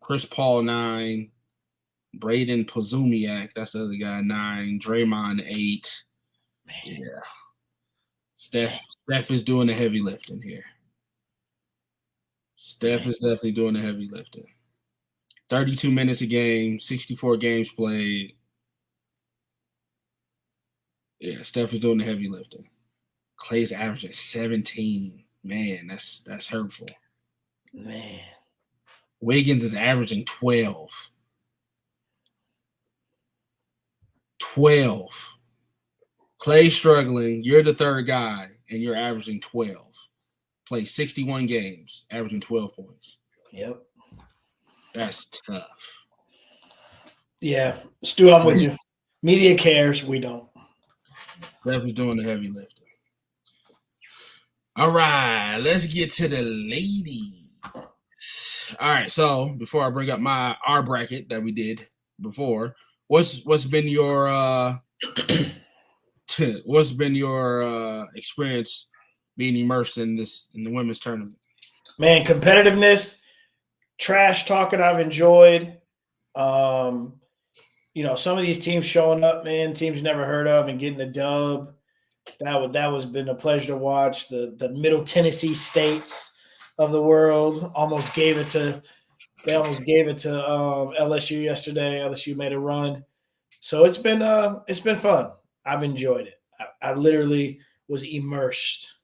Chris Paul 9, Braden Pozumiak, that's the other guy, 9, Draymond 8. Yeah. Steph is doing the heavy lifting here. Steph is definitely doing the heavy lifting. 32 minutes a game, 64 games played. Yeah, Steph is doing the heavy lifting. Klay's averaging 17. Man, that's hurtful. Man. Wiggins is averaging 12. 12. Klay's struggling. You're the third guy, and you're averaging 12. Played 61 games, averaging 12 points. Yep. That's tough. Yeah. Stu, I'm with you. Media cares. We don't. Steph is doing the heavy lifting. All right. Let's get to the ladies. All right. So before I bring up our bracket that we did before, what's been your experience being immersed in the women's tournament? Man, competitiveness, trash talking I've enjoyed. Some of these teams showing up, man, teams never heard of and getting the dub. That was been a pleasure to watch. The Middle Tennessee states of the world almost gave it to LSU yesterday. LSU made a run, so it's been fun. I've enjoyed it. I literally was immersed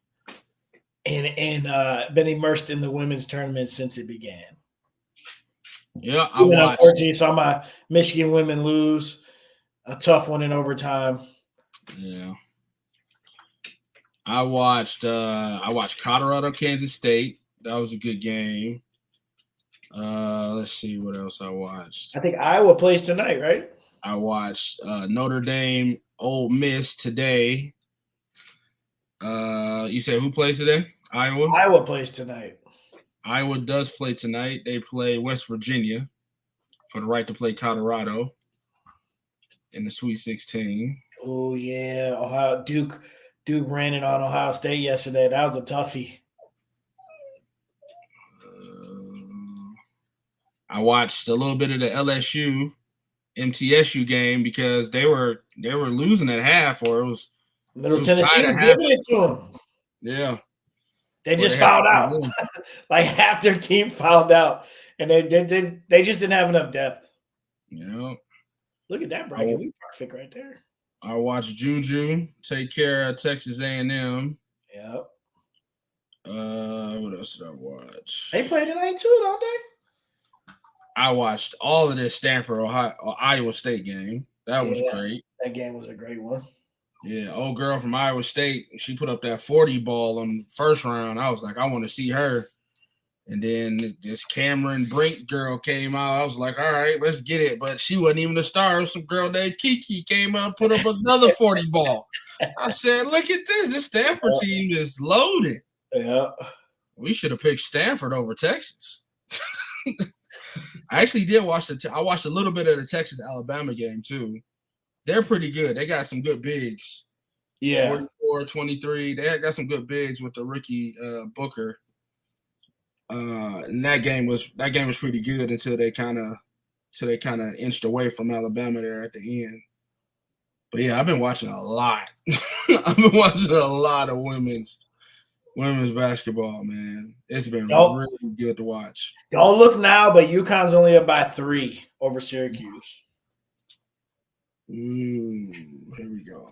been immersed in the women's tournament since it began. Yeah, I Even watched. unfortunately, saw my Michigan women lose a tough one in overtime. Yeah, I watched. I watched Colorado, Kansas State. That was a good game. Let's see what else I watched. I think Iowa plays tonight, right? I watched Notre Dame, Ole Miss today. You said who plays today? Iowa. Iowa plays tonight. Iowa does play tonight. They play West Virginia for the right to play Colorado in the Sweet 16. Oh yeah, Ohio Duke ran it on Ohio State yesterday. That was a toughie. I watched a little bit of the LSU MTSU game because they were losing at half, or it was Middle it was Tennessee tied was at half. giving it to them. Yeah, They just fouled out. Like half their team fouled out, and they just didn't have enough depth. Yeah. Look at that bracket. We perfect right there. I watched Juju take care of Texas A&M. Yep. What else did I watch? They play tonight too, don't they? I watched all of this Stanford Iowa State game. That was great. That game was a great one. Yeah, old girl from Iowa State, she put up that 40 ball on the first round. I was like, I want to see her. And then this Cameron Brink girl came out. I was like, all right, let's get it. But she wasn't even a star. Some girl named Kiki came out, put up another 40 ball. I said, look at this. This Stanford team is loaded. Yeah. We should have picked Stanford over Texas. I actually did watch I watched a little bit of the Texas-Alabama game, too. They're pretty good. They got some good bigs. Yeah. 44, 23. They got some good bigs with the rookie Booker. And that game was pretty good until they kind of inched away from Alabama there at the end. But yeah, I've been watching a lot. I've been watching a lot of women's basketball, man. It's been really good to watch. Don't look now, but UConn's only up by 3 over Syracuse. Here we go.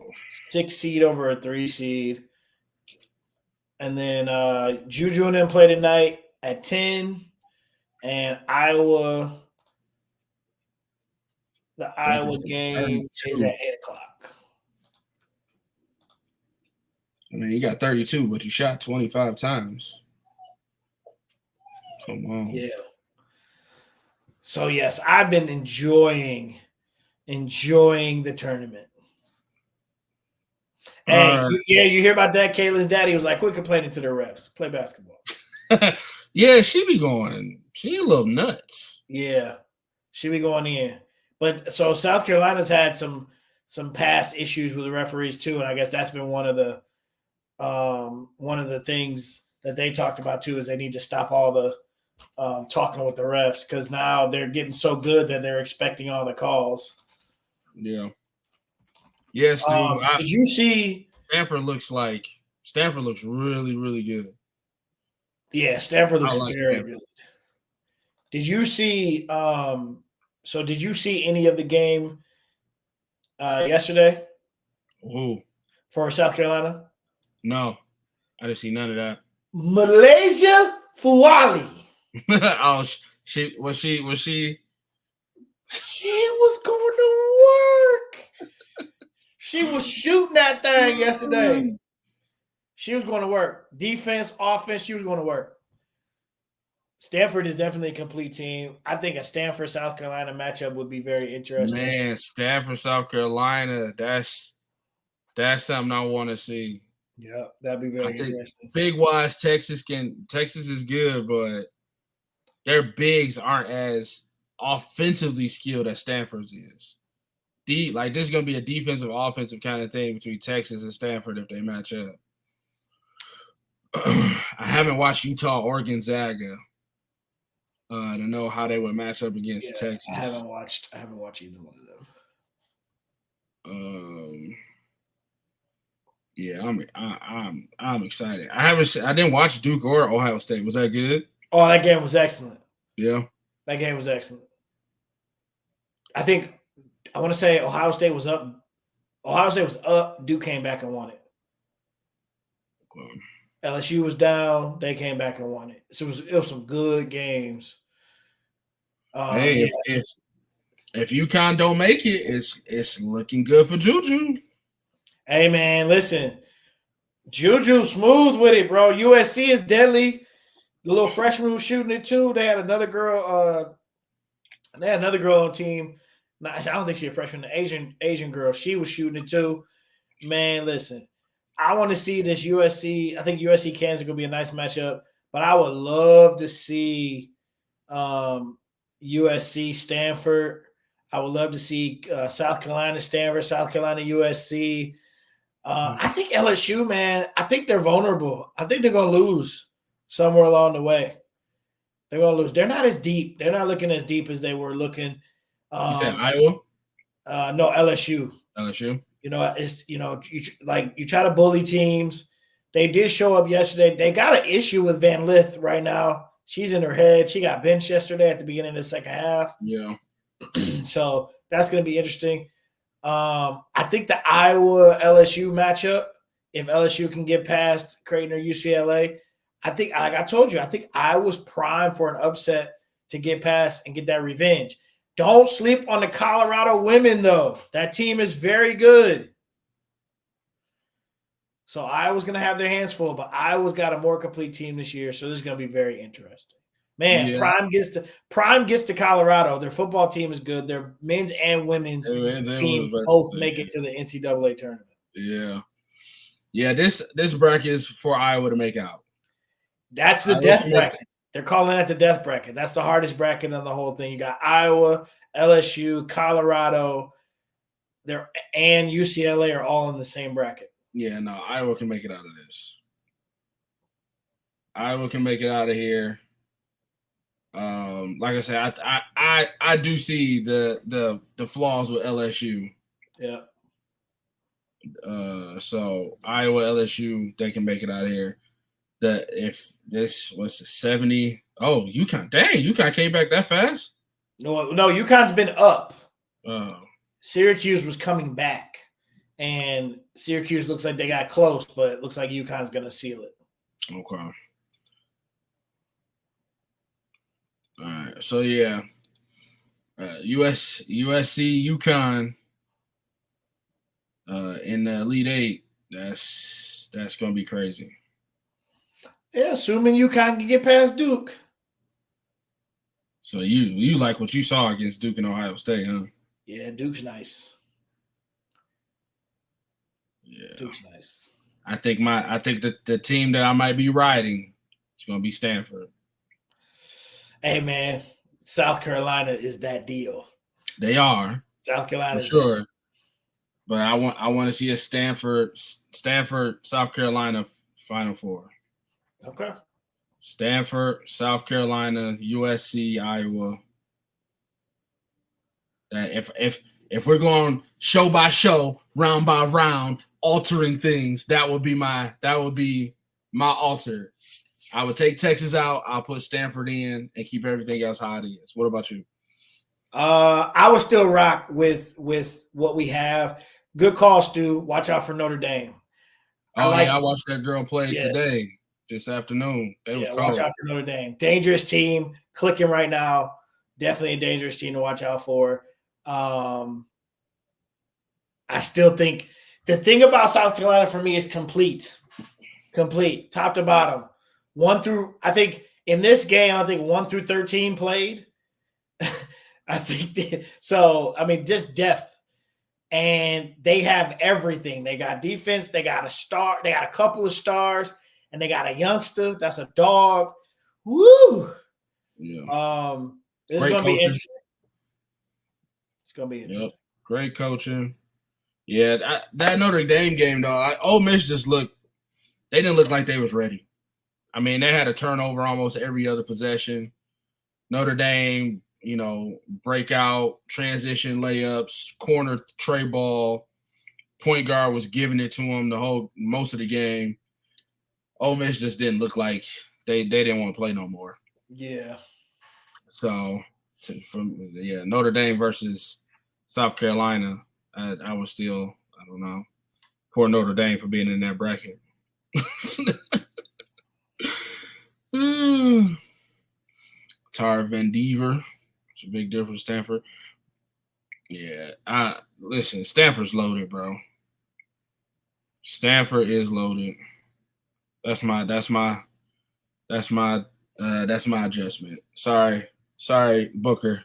6 seed over a 3 seed. And then Juju and them play tonight at 10. And Iowa, the Iowa game is at 8 o'clock. I mean, you got 32, but you shot 25 times. Come on. Yeah. So, yes, I've been enjoying the tournament. And you hear about that? Kayla's daddy was like, quit complaining to the refs. Play basketball. Yeah, she be going. She a little nuts. Yeah, she be going in. But so South Carolina's had some past issues with the referees too, and I guess that's been one of the things that they talked about too is they need to stop all the talking with the refs because now they're getting so good that they're expecting all the calls. Yeah. Yes, dude. Did you see Stanford looks really, really good. Yeah, Stanford looks very good. Did you see did you see any of the game yesterday? Who? For South Carolina? No. I didn't see none of that. Malaysia Fuwali. Oh, she was going to work. She was shooting that thing yesterday. She was going to work. Defense, offense, she was going to work. Stanford is definitely a complete team. I think a Stanford-South Carolina matchup would be very interesting. Man, Stanford, South Carolina, that's something I want to see. Yeah, that'd be very interesting. Big-wise, Texas is good, but their bigs aren't as offensively skilled as Stanford's is. This is going to be a defensive, offensive kind of thing between Texas and Stanford if they match up. I haven't watched Utah or Gonzaga to know how they would match up against Texas. I haven't watched either one of them. Yeah, I'm excited. I didn't watch Duke or Ohio State. Was that good? Oh, that game was excellent. Yeah. That game was excellent. I want to say Ohio State was up. Ohio State was up. Duke came back and won it. LSU was down. They came back and won it. So it was some good games. Hey, Yes. if UConn don't make it, it's looking good for Juju. Hey man, listen, Juju smooth with it, bro. USC is deadly. The little freshman was shooting it too. They had another girl. They had another girl on the team. I don't think she's a freshman. The Asian girl. She was shooting it too. Man, listen, I want to see this USC. I think USC Kansas is gonna be a nice matchup. But I would love to see USC Stanford. I would love to see South Carolina Stanford, South Carolina USC. I think LSU, man, I think they're vulnerable. I think they're going to lose somewhere along the way. They're going to lose. They're not as deep. They're not looking as deep as they were looking. You said Iowa? No, LSU. LSU? It's you try to bully teams. They did show up yesterday. They got an issue with Van Lith right now. She's in her head. She got benched yesterday at the beginning of the second half. Yeah. So that's going to be interesting. I think the Iowa LSU matchup, if LSU can get past Creighton or UCLA, I think, like I told you, I think Iowa's primed for an upset to get past and get that revenge. Don't sleep on the Colorado women, though. That team is very good. So Iowa's going to have their hands full, but Iowa's got a more complete team this year, so this is going to be very interesting. Man, yeah. Prime gets to Colorado. Their football team is good. Their men's and women's team both make it to the NCAA tournament. Yeah. Yeah, this bracket is for Iowa to make out. That's the death bracket. They're calling it the death bracket. That's the hardest bracket on the whole thing. You got Iowa, LSU, Colorado, and UCLA are all in the same bracket. Yeah, no, Iowa can make it out of this. Iowa can make it out of here. Like I said, I do see the flaws with LSU. Yeah. So Iowa, LSU, they can make it out of here. If this was 70, UConn, dang, UConn came back that fast? No, UConn's been up. Oh. Syracuse was coming back, and Syracuse looks like they got close, but it looks like UConn's going to seal it. Okay. All right, so yeah, USC, UConn in the Elite Eight. That's gonna be crazy. Yeah, assuming UConn can get past Duke. So you like what you saw against Duke and Ohio State, huh? Yeah, Duke's nice. Yeah, Duke's nice. I think the team that I might be riding is gonna be Stanford. Hey man, South Carolina is that deal. They are. South Carolina, for sure. But I want to see a Stanford, South Carolina Final Four. Okay. Stanford, South Carolina, USC, Iowa. That if we're going show by show, round by round, altering things, that would be my alter. I would take Texas out. I'll put Stanford in and keep everything else how it is. What about you? I would still rock with what we have. Good call, Stu. Watch out for Notre Dame. I watched that girl play today, this afternoon. It was cold. Watch out for Notre Dame. Dangerous team, clicking right now. Definitely a dangerous team to watch out for. I still think the thing about South Carolina for me is complete, top to bottom. 1 through, I think in this game, 1 through 13 played. I think so. I mean, just depth, and they have everything. They got defense. They got a star. They got a couple of stars, and they got a youngster that's a dog. Woo! Yeah. This is gonna be interesting. It's gonna be interesting. Yep. Great coaching. Yeah, that Notre Dame game though. Ole Miss they didn't look like they was ready. I mean, they had a turnover almost every other possession. Notre Dame, breakout, transition layups, corner tray ball, point guard was giving it to him most of the game. Ole Miss just didn't look like they didn't want to play no more. Yeah. So Notre Dame versus South Carolina, I was still, I don't know. Poor Notre Dame for being in that bracket. Tar Van Dever. It's a big difference, Stanford. Yeah, listen, Stanford's loaded, bro. Stanford is loaded. That's my adjustment. Sorry, Booker.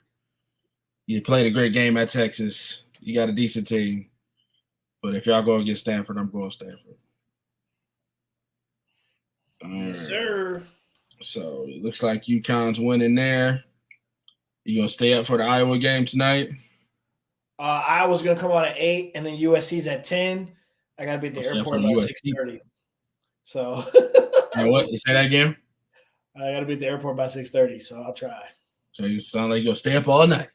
You played a great game at Texas. You got a decent team. But if y'all go against Stanford, I'm going Stanford. Yes, sir. So it looks like UConn's winning there. You gonna stay up for the Iowa game tonight? Iowa's gonna come out at 8, and then USC's at 10. I gotta be at the airport by 6:30. So what? You say that again? I gotta be at the airport by 6:30, so I'll try. So you sound like you're gonna stay up all night.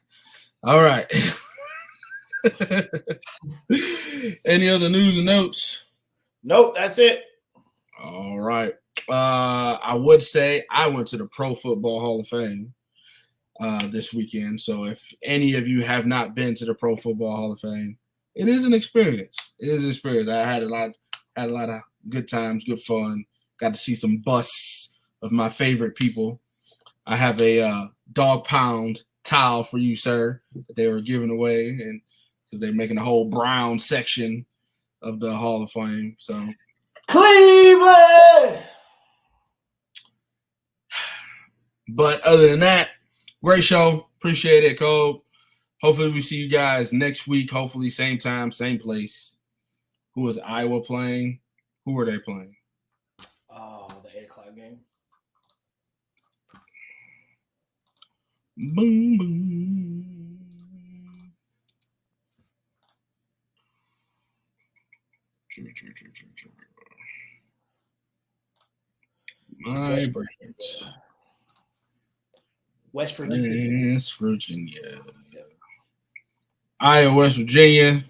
All right. Any other news and notes? Nope, that's it. All right. I would say I went to the Pro Football Hall of Fame this weekend. So if any of you have not been to the Pro Football Hall of Fame, it is an experience. It is an experience. I had a lot of good times, good fun. Got to see some busts of my favorite people. I have a dog pound towel for you, sir, that they were giving away, and because they're making a whole brown section of the Hall of Fame. So Cleveland. But other than that, great show. Appreciate it, Cole. Hopefully we see you guys next week. Hopefully same time, same place. Who is Iowa playing? Who are they playing? Oh, the 8 o'clock game. Boom, boom. My brains. West Virginia. West Virginia. Iowa, West Virginia.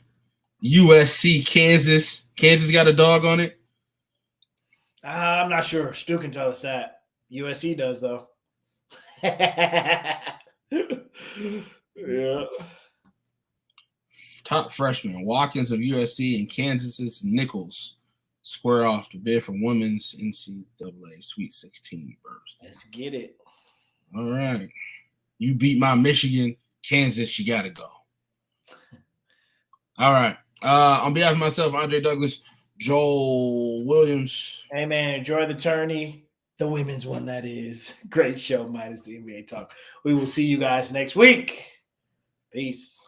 USC, Kansas. Kansas got a dog on it? I'm not sure. Stu can tell us that. USC does, though. Yeah. Top freshman, Watkins of USC and Kansas's Nichols square off to bid for women's NCAA Sweet 16 berth. Let's get it. All right. You beat my Michigan. Kansas, you got to go. All right. On behalf of myself, Andre Douglas, Joel Williams. Hey, man, enjoy the tourney. The women's one, that is. Great show, minus the NBA talk. We will see you guys next week. Peace.